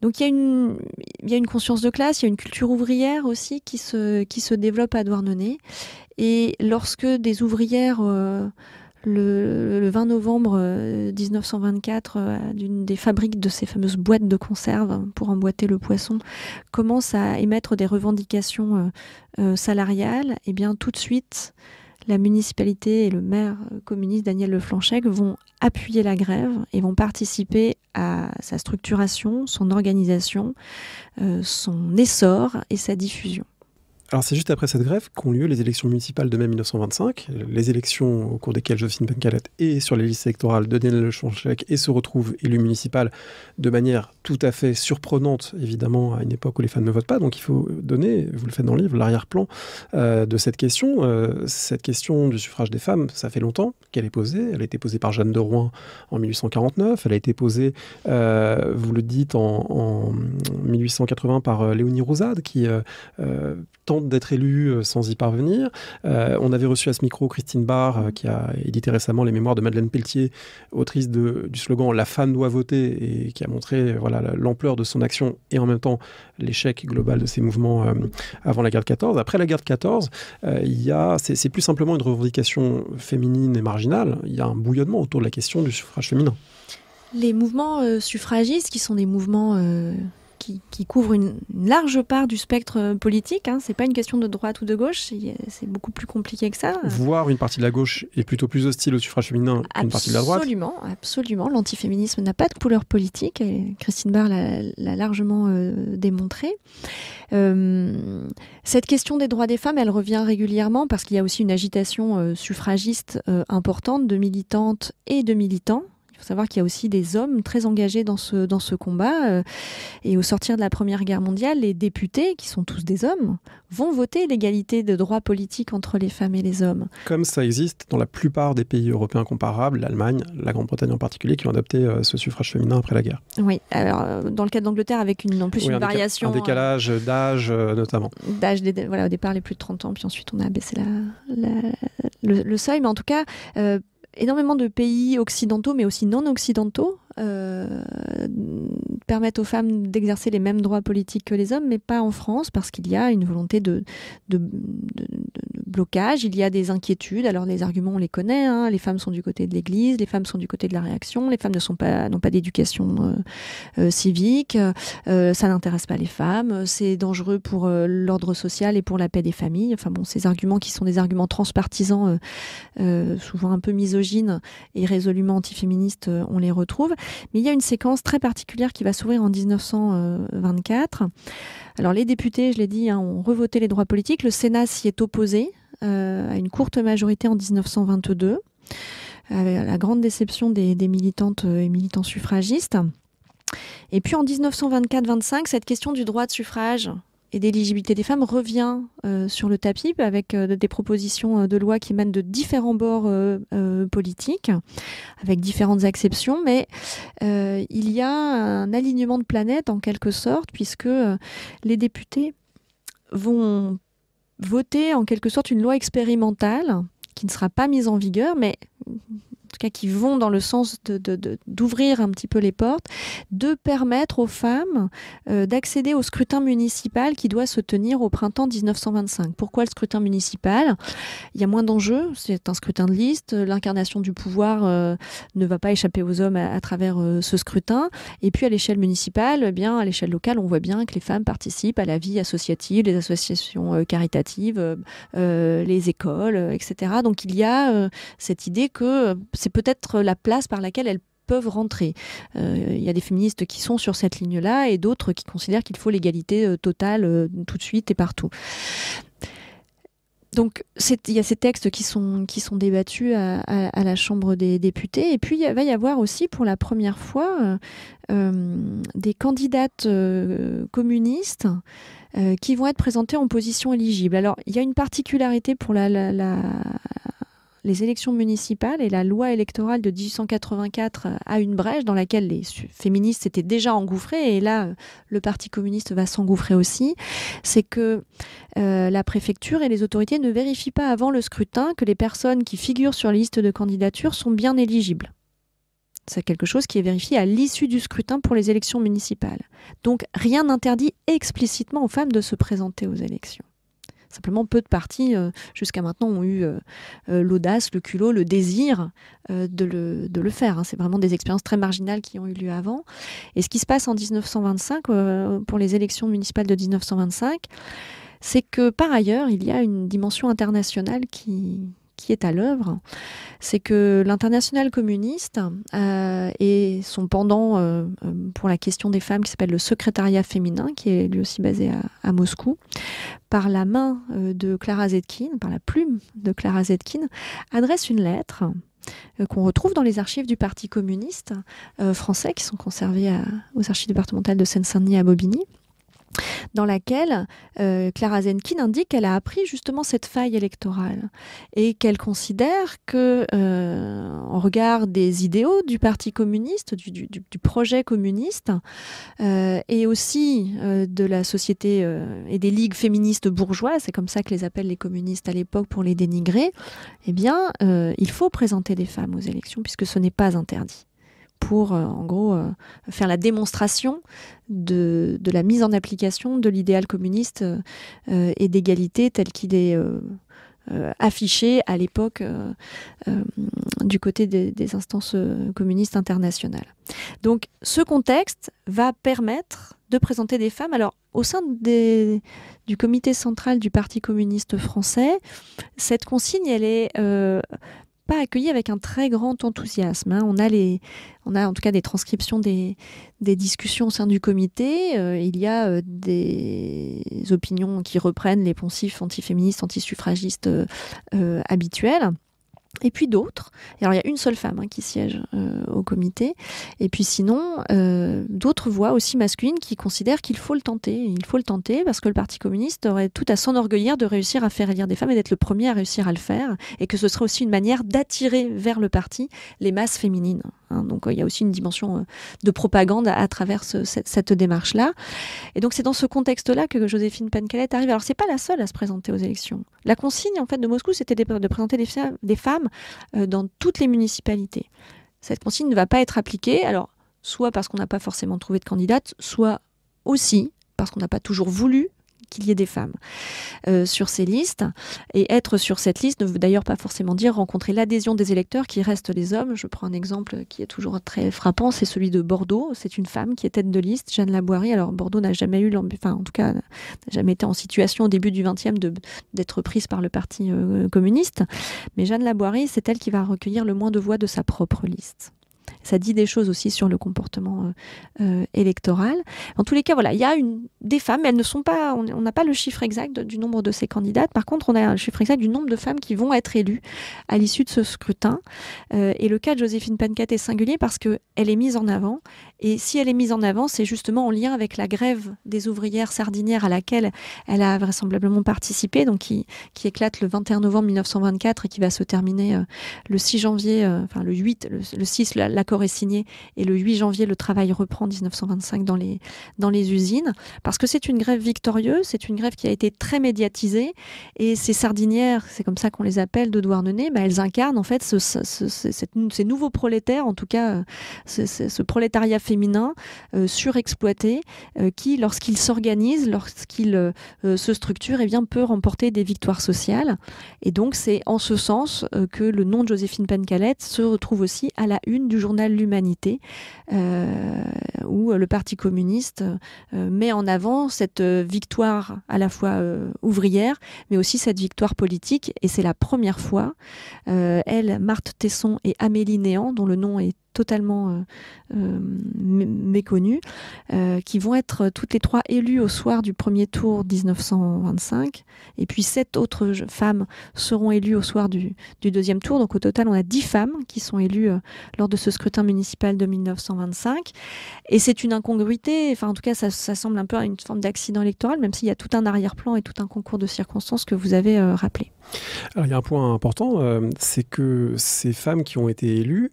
Donc il y a une conscience de classe, il y a une culture ouvrière aussi qui se développe à Douarnenez. Et lorsque des ouvrières, le 20 novembre 1924, d'une des fabriques de ces fameuses boîtes de conserve pour emboîter le poisson, commencent à émettre des revendications salariales, et bien tout de suite, la municipalité et le maire communiste Daniel Leflanchec vont appuyer la grève et vont participer à sa structuration, son organisation, son essor et sa diffusion. Alors c'est juste après cette grève qu'ont lieu les élections municipales de mai 1925, les élections au cours desquelles Joséphine Pencalette est sur les listes électorales de Daniel Leflanchec et se retrouve élu municipal de manière tout à fait surprenante, évidemment, à une époque où les femmes ne votent pas. Donc il faut donner, vous le faites dans le livre, l'arrière-plan de cette question. Cette question du suffrage des femmes, ça fait longtemps qu'elle est posée. Elle a été posée par Jeanne de Rouen en 1849. Elle a été posée, vous le dites, en 1880 par Léonie Rousade, qui tente tente d'être élu sans y parvenir. On avait reçu à ce micro Christine Barr, qui a édité récemment les mémoires de Madeleine Pelletier, autrice du slogan « La femme doit voter » et qui a montré l'ampleur de son action et en même temps l'échec global de ses mouvements avant la guerre de 14. Après la guerre de 14, c'est plus simplement une revendication féminine et marginale. Il y a un bouillonnement autour de la question du suffrage féminin. Les mouvements suffragistes, qui sont des mouvements qui couvrent une large part du spectre politique, c'est pas une question de droite ou de gauche, c'est beaucoup plus compliqué que ça. Voire une partie de la gauche est plutôt plus hostile au suffrage féminin qu'une partie de la droite. Absolument. L'antiféminisme n'a pas de couleur politique, et Christine Barr l'a largement démontré. Cette question des droits des femmes, elle revient régulièrement parce qu'il y a aussi une agitation suffragiste importante de militantes et de militants. Il faut savoir qu'il y a aussi des hommes très engagés dans ce combat. Et au sortir de la Première Guerre mondiale, les députés, qui sont tous des hommes, vont voter l'égalité de droits politiques entre les femmes et les hommes. Comme ça existe dans la plupart des pays européens comparables, l'Allemagne, la Grande-Bretagne en particulier, qui ont adopté ce suffrage féminin après la guerre. Oui, alors dans le cas d'Angleterre, avec une variation... Un décalage d'âge notamment. D'âge, au départ, les plus de 30 ans, puis ensuite on a abaissé le seuil. Mais en tout cas... énormément de pays occidentaux, mais aussi non occidentaux, permettent aux femmes d'exercer les mêmes droits politiques que les hommes, mais pas en France, parce qu'il y a une volonté de blocage, il y a des inquiétudes. Alors les arguments, on les connaît, les femmes sont du côté de l'Église, les femmes sont du côté de la réaction, les femmes n'ont pas d'éducation civique, ça n'intéresse pas les femmes, c'est dangereux pour l'ordre social et pour la paix des familles. Enfin bon, ces arguments qui sont des arguments transpartisans, souvent un peu misogynes et résolument antiféministes, on les retrouve. Mais il y a une séquence très particulière qui va s'ouvrir en 1924. Alors les députés, je l'ai dit, ont revoté les droits politiques. Le Sénat s'y est opposé à une courte majorité en 1922, à la grande déception des militantes et militants suffragistes. Et puis en 1924-25, cette question du droit de suffrage et d'éligibilité des femmes revient sur le tapis avec des propositions de loi qui émanent de différents bords politiques, avec différentes acceptions, mais il y a un alignement de planètes en quelque sorte, puisque les députés vont voter en quelque sorte une loi expérimentale qui ne sera pas mise en vigueur, mais en tout cas qui vont dans le sens d'ouvrir un petit peu les portes, de permettre aux femmes d'accéder au scrutin municipal qui doit se tenir au printemps 1925. Pourquoi le scrutin municipal ? Il y a moins d'enjeux, c'est un scrutin de liste, l'incarnation du pouvoir ne va pas échapper aux hommes à travers ce scrutin. Et puis à l'échelle municipale, à l'échelle locale, on voit bien que les femmes participent à la vie associative, les associations caritatives, les écoles, etc. Donc il y a cette idée que c'est peut-être la place par laquelle elles peuvent rentrer. Il y a des féministes qui sont sur cette ligne-là et d'autres qui considèrent qu'il faut l'égalité totale tout de suite et partout. Donc il y a ces textes qui sont débattus à la Chambre des députés. Et puis il va y avoir aussi pour la première fois des candidates communistes qui vont être présentées en position éligible. Alors il y a une particularité pour les élections municipales, et la loi électorale de 1884 a une brèche dans laquelle les féministes s'étaient déjà engouffrés, et là, le Parti communiste va s'engouffrer aussi. C'est que la préfecture et les autorités ne vérifient pas avant le scrutin que les personnes qui figurent sur la liste de candidature sont bien éligibles. C'est quelque chose qui est vérifié à l'issue du scrutin pour les élections municipales. Donc, rien n'interdit explicitement aux femmes de se présenter aux élections. Simplement, peu de partis, jusqu'à maintenant, ont eu l'audace, le culot, le désir de le faire. C'est vraiment des expériences très marginales qui ont eu lieu avant. Et ce qui se passe en 1925, pour les élections municipales de 1925, c'est que, par ailleurs, il y a une dimension internationale qui est à l'œuvre. C'est que l'internationale communiste et son pendant pour la question des femmes, qui s'appelle le secrétariat féminin, qui est lui aussi basé à Moscou, par la main de Clara Zetkin, par la plume de Clara Zetkin, adresse une lettre qu'on retrouve dans les archives du Parti communiste français, qui sont conservées aux archives départementales de Seine-Saint-Denis à Bobigny, dans laquelle Clara Zetkin indique qu'elle a appris justement cette faille électorale et qu'elle considère que, en regard des idéaux du Parti communiste, du projet communiste, et aussi de la société et des ligues féministes bourgeoises, c'est comme ça que les appellent les communistes à l'époque pour les dénigrer, eh bien, il faut présenter des femmes aux élections puisque ce n'est pas interdit, pour, en gros, faire la démonstration de la mise en application de l'idéal communiste et d'égalité tel qu'il est affiché à l'époque du côté des instances communistes internationales. Donc, ce contexte va permettre de présenter des femmes. Alors, au sein du comité central du Parti communiste français, cette consigne, elle est pas accueillie avec un très grand enthousiasme. On a en tout cas des transcriptions des discussions au sein du comité. Il y a des opinions qui reprennent les poncifs antiféministes, antisuffragistes habituels. Et puis d'autres. Alors il y a une seule femme qui siège au comité. Et puis sinon, d'autres voix aussi masculines qui considèrent qu'il faut le tenter. Il faut le tenter parce que le Parti communiste aurait tout à s'enorgueillir de réussir à faire élire des femmes et d'être le premier à réussir à le faire. Et que ce serait aussi une manière d'attirer vers le parti les masses féminines. Donc il y a aussi une dimension de propagande à travers cette démarche-là. Et donc c'est dans ce contexte-là que Joséphine Pencalette arrive. Alors c'est pas la seule à se présenter aux élections. La consigne en fait de Moscou, c'était de présenter des femmes dans toutes les municipalités. Cette consigne ne va pas être appliquée, alors soit parce qu'on n'a pas forcément trouvé de candidate, soit aussi parce qu'on n'a pas toujours voulu qu'il y ait des femmes sur ces listes. Et être sur cette liste ne veut d'ailleurs pas forcément dire rencontrer l'adhésion des électeurs qui restent les hommes. Je prends un exemple qui est toujours très frappant, c'est celui de Bordeaux. C'est une femme qui est tête de liste, Jeanne Laboirie. Alors Bordeaux n'a jamais eu, en tout cas, n'a jamais été en situation au début du XXe d'être prise par le Parti communiste. Mais Jeanne Laboirie, c'est elle qui va recueillir le moins de voix de sa propre liste. Ça dit des choses aussi sur le comportement électoral. En tous les cas, voilà, il y a des femmes, mais elles ne sont pas. On n'a pas le chiffre exact du nombre de ces candidates. Par contre, on a le chiffre exact du nombre de femmes qui vont être élues à l'issue de ce scrutin. Et le cas de Joséphine Pencalette est singulier parce qu'elle est mise en avant. Et si elle est mise en avant, c'est justement en lien avec la grève des ouvrières sardinières à laquelle elle a vraisemblablement participé, donc qui éclate le 21 novembre 1924 et qui va se terminer le 6 janvier, le 8, le 6, l'accord est signé, et le 8 janvier, le travail reprend en 1925 dans les usines, parce que c'est une grève victorieuse, c'est une grève qui a été très médiatisée, et ces sardinières, c'est comme ça qu'on les appelle, de Douarnenez, elles incarnent en fait ces nouveaux prolétaires, en tout cas ce prolétariat féminin surexploité, qui, lorsqu'il s'organise, lorsqu'il se structure, peut remporter des victoires sociales. Et donc c'est en ce sens que le nom de Joséphine Pencalette se retrouve aussi à la une du journal L'Humanité, où le Parti communiste met en avant cette victoire à la fois ouvrière, mais aussi cette victoire politique. Et c'est la première fois, elle, Marthe Tesson et Amélie Néant, dont le nom est totalement méconnues, qui vont être toutes les trois élues au soir du premier tour 1925, et puis 7 autres femmes seront élues au soir du deuxième tour. Donc au total, on a 10 femmes qui sont élues lors de ce scrutin municipal de 1925. Et c'est une incongruité, en tout cas ça semble un peu à une forme d'accident électoral, même s'il y a tout un arrière-plan et tout un concours de circonstances que vous avez rappelé. Alors il y a un point important, c'est que ces femmes qui ont été élues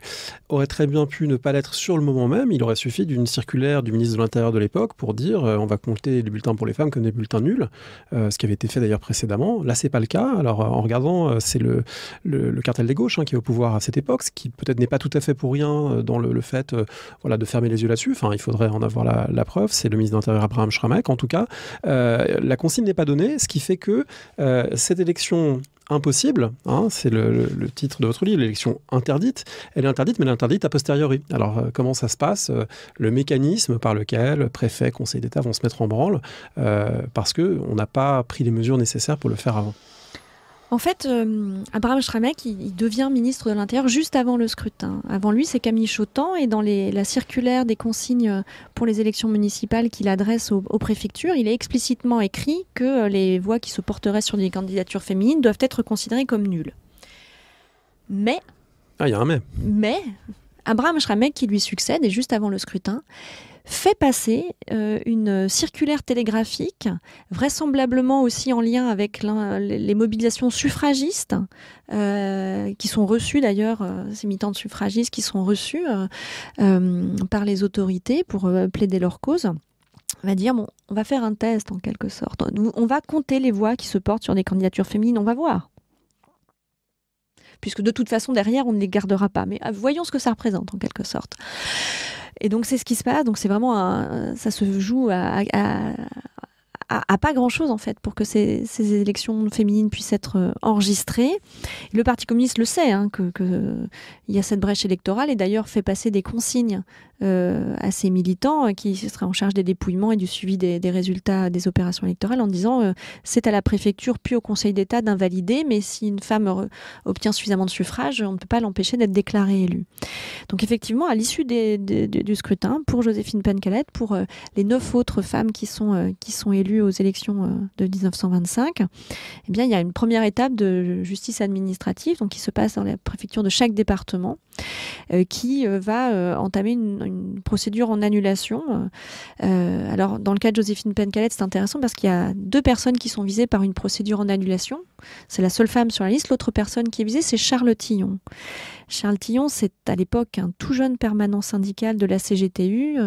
auraient très bien pu ne pas l'être sur le moment même. Il aurait suffi d'une circulaire du ministre de l'Intérieur de l'époque pour dire on va compter les bulletins pour les femmes comme des bulletins nuls, ce qui avait été fait d'ailleurs précédemment. Là, c'est pas le cas. Alors en regardant, c'est le cartel des gauches qui est au pouvoir à cette époque, ce qui peut-être n'est pas tout à fait pour rien dans le fait de fermer les yeux là-dessus. Il faudrait en avoir la preuve. C'est le ministre de l'Intérieur Abraham Schramek. En tout cas, la consigne n'est pas donnée, ce qui fait que cette élection impossible, c'est le titre de votre livre, l'élection interdite. Elle est interdite, mais elle est interdite a posteriori. Alors, comment ça se passe ? Le mécanisme par lequel préfet, conseil d'État vont se mettre en branle, parce qu'on n'a pas pris les mesures nécessaires pour le faire avant. En fait, Abraham Schramek, il devient ministre de l'Intérieur juste avant le scrutin. Avant lui, c'est Camille Chautemps, et dans la circulaire des consignes pour les élections municipales qu'il adresse aux préfectures, il est explicitement écrit que les voix qui se porteraient sur des candidatures féminines doivent être considérées comme nulles. Mais... Ah, il y a un mais. Mais, Abraham Schramek, qui lui succède, et juste avant le scrutin, fait passer une circulaire télégraphique, vraisemblablement aussi en lien avec les mobilisations suffragistes, qui sont reçues d'ailleurs, ces militantes suffragistes qui sont reçues par les autorités pour plaider leur cause. On va dire, bon, on va faire un test en quelque sorte. On va compter les voix qui se portent sur des candidatures féminines, on va voir. Puisque de toute façon, derrière, on ne les gardera pas. Mais voyons ce que ça représente, en quelque sorte. Et donc, c'est ce qui se passe. Donc, c'est vraiment ça se joue à pas grand-chose, en fait, pour que ces élections féminines puissent être enregistrées. Le Parti communiste le sait, hein, qu'il y a cette brèche électorale, et d'ailleurs fait passer des consignes à ses militants qui seraient en charge des dépouillements et du suivi des résultats des opérations électorales, en disant c'est à la préfecture puis au Conseil d'État d'invalider, mais si une femme obtient suffisamment de suffrages, on ne peut pas l'empêcher d'être déclarée élue. Donc effectivement, à l'issue du scrutin, pour Joséphine Pencalette, pour les 9 autres femmes qui sont élues aux élections de 1925, eh bien, il y a une première étape de justice administrative, donc qui se passe dans la préfecture de chaque département, qui va entamer une procédure en annulation. Alors, dans le cas de Joséphine Pencalette, c'est intéressant parce qu'il y a 2 personnes qui sont visées par une procédure en annulation. C'est la seule femme sur la liste. L'autre personne qui est visée, c'est Charles Tillon. Charles Tillon, c'est à l'époque un tout jeune permanent syndical de la CGTU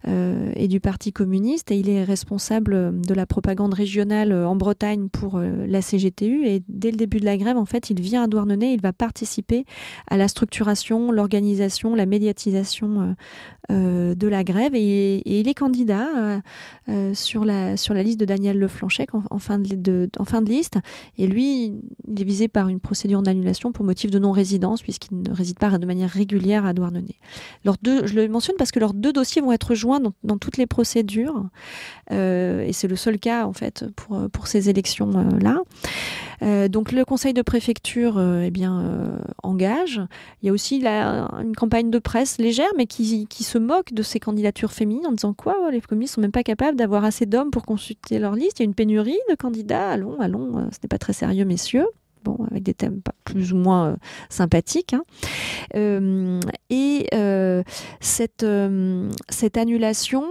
et du Parti communiste, et il est responsable de la propagande régionale en Bretagne pour la CGTU, et dès le début de la grève, en fait, il vient à Douarnenez, il va participer à la structuration, l'organisation, la médiatisation de la grève, et il est candidat sur la liste de Daniel Leflanchec en fin de liste, et lui, il est visé par une procédure d'annulation pour motif de non-résidence, puisqu'il ne réside pas de manière régulière à Douarnenez. Je le mentionne parce que leurs 2 dossiers vont être joints dans toutes les procédures, et c'est le seul cas en fait pour ces élections-là. Donc le conseil de préfecture engage. Il y a aussi une campagne de presse légère, mais qui se moque de ces candidatures féminines en disant quoi, les communistes sont même pas capables d'avoir assez d'hommes pour consulter leur liste, il y a une pénurie de candidats, allons, ce n'est pas très sérieux, messieurs. Bon, avec des thèmes plus ou moins sympathiques. Hein. Cette annulation,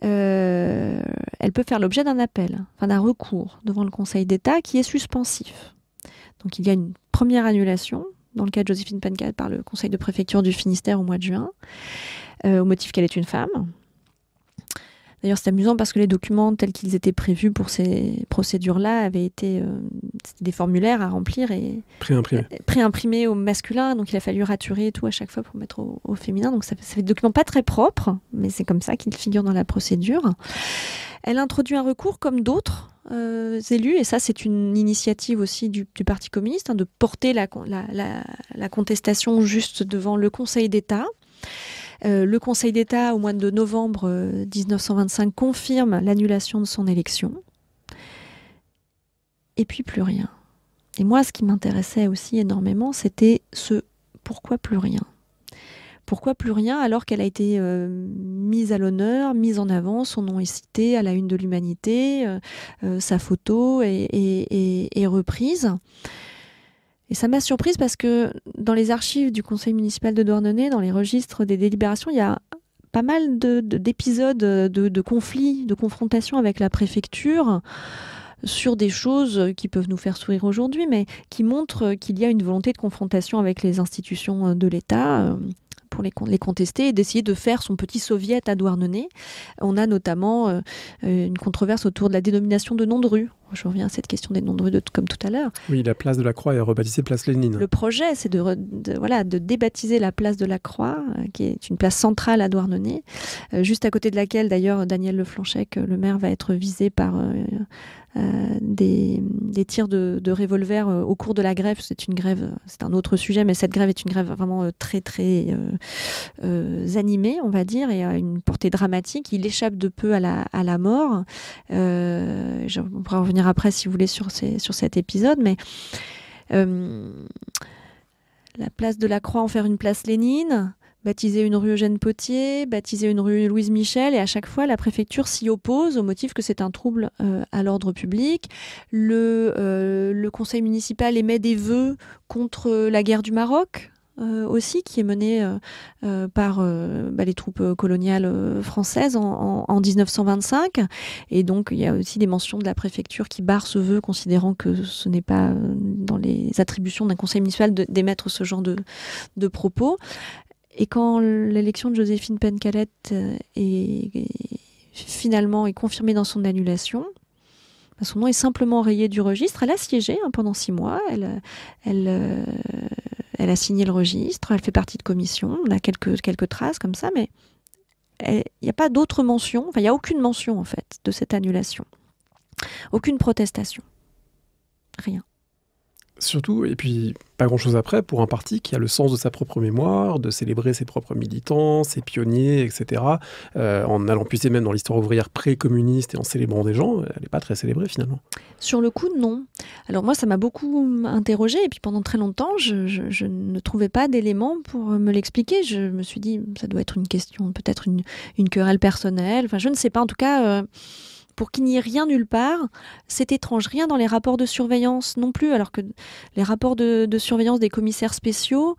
elle peut faire l'objet d'un appel, d'un recours devant le Conseil d'État qui est suspensif. Donc il y a une première annulation, dans le cas de Joséphine Pencalette, par le Conseil de préfecture du Finistère au mois de juin, au motif qu'elle est une femme. D'ailleurs, c'est amusant parce que les documents tels qu'ils étaient prévus pour ces procédures-là avaient été des formulaires à remplir et préimprimés au masculin. Donc, il a fallu raturer tout à chaque fois pour mettre au féminin. Donc, ça fait des documents pas très propres, mais c'est comme ça qu'ils figurent dans la procédure. Elle introduit un recours comme d'autres élus, et ça, c'est une initiative aussi du Parti communiste, de porter la contestation juste devant le Conseil d'État. Le Conseil d'État, au mois de novembre 1925, confirme l'annulation de son élection. Et puis plus rien. Et moi, ce qui m'intéressait aussi énormément, c'était pourquoi plus rien ? Pourquoi plus rien alors qu'elle a été mise à l'honneur, mise en avant, son nom est cité à la une de l'Humanité, sa photo est reprise. Et ça m'a surprise parce que dans les archives du conseil municipal de Douarnenez, dans les registres des délibérations, il y a pas mal d'épisodes de conflits, de confrontations avec la préfecture sur des choses qui peuvent nous faire sourire aujourd'hui, mais qui montrent qu'il y a une volonté de confrontation avec les institutions de l'État pour les contester et d'essayer de faire son petit soviet à Douarnenez. On a notamment une controverse autour de la dénomination de noms de rue. Je reviens à cette question des noms de rue comme tout à l'heure. Oui, la place de la Croix est rebaptisée place Lénine. Le projet, c'est de débaptiser la place de la Croix, qui est une place centrale à Douarnenez, juste à côté de laquelle, d'ailleurs, Daniel Leflanchec, le maire, va être visé par des tirs de revolver au cours de la grève. C'est une grève, c'est un autre sujet, mais cette grève est une grève vraiment très, très animée, on va dire, et à une portée dramatique. Il échappe de peu à la mort. On pourra revenir après, si vous voulez, sur cet épisode, mais la place de la Croix en faire une place Lénine, baptiser une rue Eugène Potier, baptiser une rue Louise Michel, et à chaque fois la préfecture s'y oppose au motif que c'est un trouble à l'ordre public. Le conseil municipal émet des vœux contre la guerre du Maroc, aussi, qui est menée par les troupes coloniales françaises en 1925. Et donc, il y a aussi des mentions de la préfecture qui barre ce vœu, considérant que ce n'est pas dans les attributions d'un conseil municipal d'émettre ce genre de propos. Et quand l'élection de Joséphine Pencalette finalement est confirmée dans son annulation, son nom est simplement rayé du registre. Elle a siégé pendant 6 mois. Elle a signé le registre. Elle fait partie de commission. On a quelques traces comme ça, mais il n'y a pas d'autre mention. Enfin, il n'y a aucune mention, en fait, de cette annulation. Aucune protestation. Rien. Surtout, et puis pas grand-chose après, pour un parti qui a le sens de sa propre mémoire, de célébrer ses propres militants, ses pionniers, etc., en allant puiser même dans l'histoire ouvrière pré-communiste et en célébrant des gens, elle n'est pas très célébrée finalement. Sur le coup, non. Alors moi, ça m'a beaucoup interrogée, et puis pendant très longtemps, je ne trouvais pas d'éléments pour me l'expliquer. Je me suis dit, ça doit être une question, peut-être une querelle personnelle, enfin je ne sais pas, en tout cas... pour qu'il n'y ait rien nulle part, c'est étrange. Rien dans les rapports de surveillance non plus, alors que les rapports de surveillance des commissaires spéciaux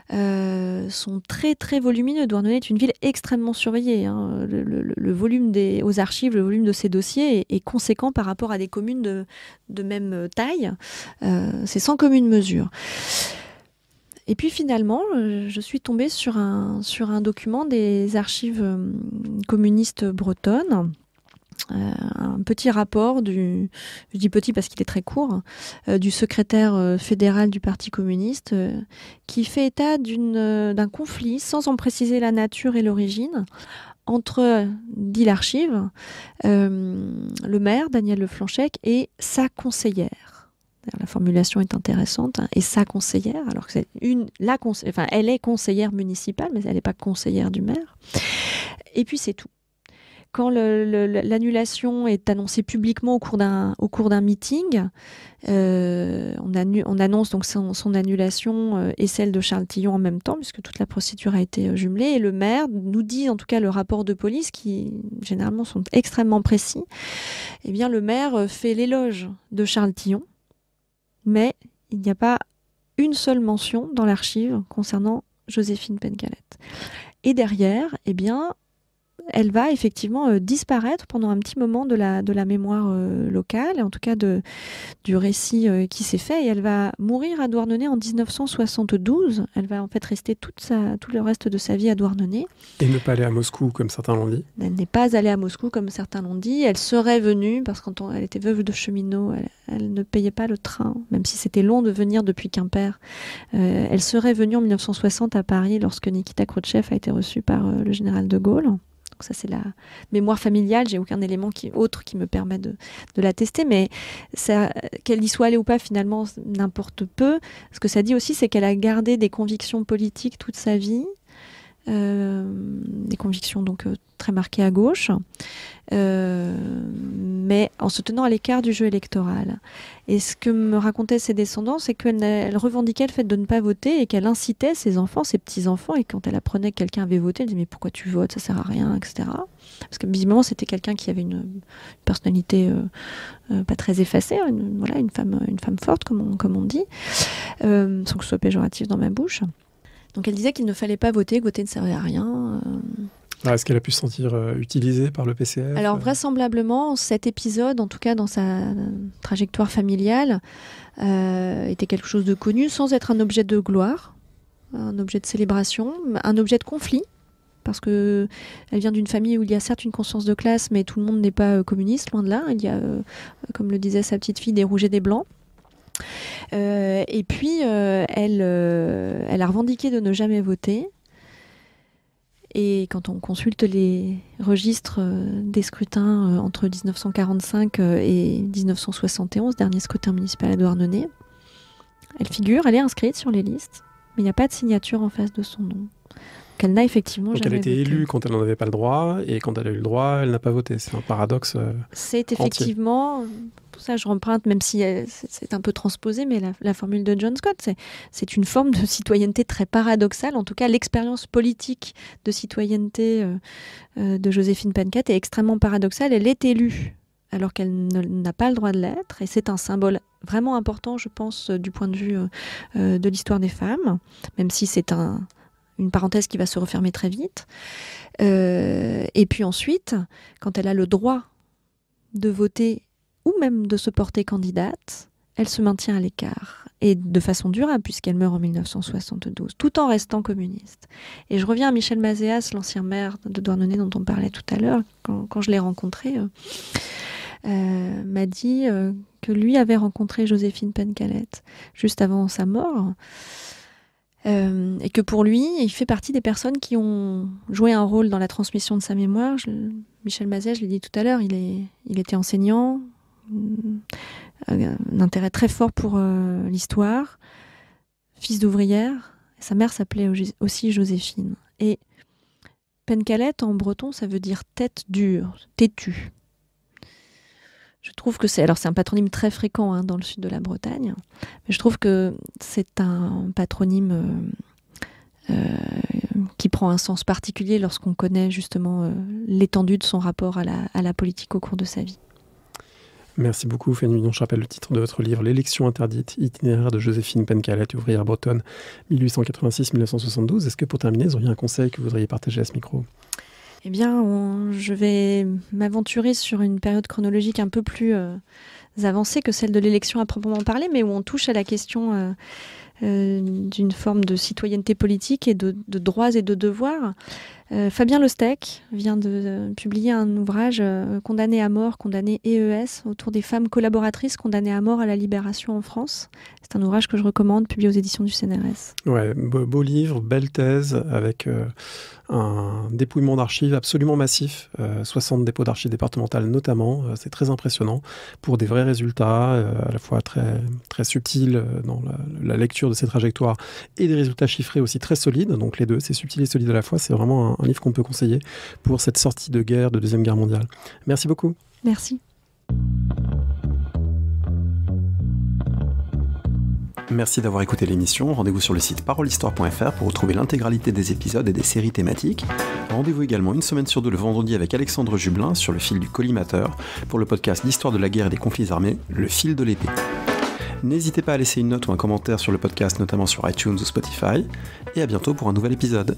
sont très très volumineux. Douarnenez est une ville extrêmement surveillée. Hein. Le volume aux archives, le volume de ces dossiers est conséquent par rapport à des communes de même taille. C'est sans commune mesure. Et puis finalement, je suis tombée sur un document des archives communistes bretonnes. Un petit rapport je dis petit parce qu'il est très court, du secrétaire fédéral du Parti communiste qui fait état d'un conflit, sans en préciser la nature et l'origine, entre, dit l'archive, le maire, Daniel Leflanchec, et sa conseillère. La formulation est intéressante, hein, et sa conseillère, alors que elle est conseillère municipale, mais elle n'est pas conseillère du maire. Et puis c'est tout. Quand l'annulation est annoncée publiquement au cours d'un meeting, on annonce donc son annulation et celle de Charles Tillon en même temps, puisque toute la procédure a été jumelée. Et le maire nous dit, en tout cas le rapport de police, qui généralement sont extrêmement précis, eh bien le maire fait l'éloge de Charles Tillon, mais il n'y a pas une seule mention dans l'archive concernant Joséphine Pencalette. Et derrière, eh bien... elle va effectivement disparaître pendant un petit moment de la mémoire locale, et en tout cas du récit qui s'est fait, et elle va mourir à Douarnenez en 1972. Elle va en fait rester tout le reste de sa vie à Douarnenez. Et ne pas aller à Moscou, comme certains l'ont dit. Elle n'est pas allée à Moscou, comme certains l'ont dit. Elle serait venue, parce que quand elle était veuve de cheminot, elle ne payait pas le train, même si c'était long de venir depuis Quimper. Elle serait venue en 1960 à Paris, lorsque Nikita Khrouchtchev a été reçu par le général de Gaulle. Donc ça, c'est la mémoire familiale. J'ai aucun élément autre qui me permet de l'attester, mais qu'elle y soit allée ou pas, finalement, n'importe peu. Ce que ça dit aussi, c'est qu'elle a gardé des convictions politiques toute sa vie, des convictions donc très marquées à gauche, mais en se tenant à l'écart du jeu électoral. Et ce que me racontaient ses descendants, c'est qu'elle revendiquait le fait de ne pas voter, et qu'elle incitait ses enfants, ses petits-enfants, et quand elle apprenait que quelqu'un avait voté, elle disait « mais pourquoi tu votes, ça sert à rien », etc. Parce que visiblement, c'était quelqu'un qui avait une personnalité pas très effacée, une femme forte, comme on dit, sans que ce soit péjoratif dans ma bouche. Donc elle disait qu'il ne fallait pas voter, que voter ne servait à rien. Est-ce qu'elle a pu se sentir utilisée par le PCF ? Alors vraisemblablement, cet épisode, en tout cas dans sa trajectoire familiale, était quelque chose de connu, sans être un objet de gloire, un objet de célébration, un objet de conflit, parce qu'elle vient d'une famille où il y a certes une conscience de classe, mais tout le monde n'est pas communiste, loin de là. Il y a, comme le disait sa petite fille, des rouges et des blancs. Et puis, elle a revendiqué de ne jamais voter. Et quand on consulte les registres des scrutins entre 1945 et 1971, dernier scrutin municipal à Douarnenez, elle est inscrite sur les listes, mais il n'y a pas de signature en face de son nom. Qu'elle n'a effectivement jamais voté. Donc elle a été élue quand elle n'en avait pas le droit, et quand elle a eu le droit, elle n'a pas voté. C'est un paradoxe C'est effectivement, pour ça je remprunte, même si c'est un peu transposé, mais la formule de John Scott, c'est une forme de citoyenneté très paradoxale. En tout cas, l'expérience politique de citoyenneté de Joséphine Pencalette est extrêmement paradoxale. Elle est élue alors qu'elle n'a pas le droit de l'être. Et c'est un symbole vraiment important, je pense, du point de vue de l'histoire des femmes, même si c'est une parenthèse qui va se refermer très vite. Et puis ensuite, quand elle a le droit de voter ou même de se porter candidate, elle se maintient à l'écart. Et de façon durable, puisqu'elle meurt en 1972, tout en restant communiste. Et je reviens à Michel Mazéas, l'ancien maire de Douarnenez dont on parlait tout à l'heure, quand je l'ai rencontré, m'a dit que lui avait rencontré Joséphine Pencalette juste avant sa mort, et que pour lui, il fait partie des personnes qui ont joué un rôle dans la transmission de sa mémoire. Michel Mazéas, je l'ai dit tout à l'heure, il était enseignant, un intérêt très fort pour l'histoire, fils d'ouvrière. Sa mère s'appelait aussi Joséphine. Et Pencalette, en breton, ça veut dire tête dure, têtue. Je trouve que c'est un patronyme très fréquent dans le sud de la Bretagne, mais je trouve que c'est un patronyme qui prend un sens particulier lorsqu'on connaît justement l'étendue de son rapport à la politique au cours de sa vie. Merci beaucoup Fanny Mignon. Je rappelle le titre de votre livre, L'élection interdite, itinéraire de Joséphine Pencalette, ouvrière bretonne, 1886-1972. Est-ce que pour terminer, vous auriez un conseil que vous voudriez partager à ce micro ? Eh bien, je vais m'aventurer sur une période chronologique un peu plus avancée que celle de l'élection à proprement parler, mais où on touche à la question d'une forme de citoyenneté politique et de droits et de devoirs. Fabien Lostec vient de publier un ouvrage condamné à mort, condamné EES, autour des femmes collaboratrices condamnées à mort à la libération en France. C'est un ouvrage que je recommande, publié aux éditions du CNRS. Ouais, beau livre, belle thèse, avec un dépouillement d'archives absolument massif, 60 dépôts d'archives départementales notamment. C'est très impressionnant pour des vrais résultats, à la fois très, très subtils dans la lecture de ces trajectoires et des résultats chiffrés aussi très solides. Donc les deux, c'est subtil et solide à la fois. C'est vraiment un livre qu'on peut conseiller pour cette sortie de guerre, de Deuxième Guerre mondiale. Merci beaucoup. Merci. Merci d'avoir écouté l'émission. Rendez-vous sur le site parolehistoire.fr pour retrouver l'intégralité des épisodes et des séries thématiques. Rendez-vous également une semaine sur deux le vendredi avec Alexandre Jublin sur le fil du collimateur pour le podcast d'histoire de la guerre et des conflits armés, Le fil de l'épée. N'hésitez pas à laisser une note ou un commentaire sur le podcast, notamment sur iTunes ou Spotify. Et à bientôt pour un nouvel épisode.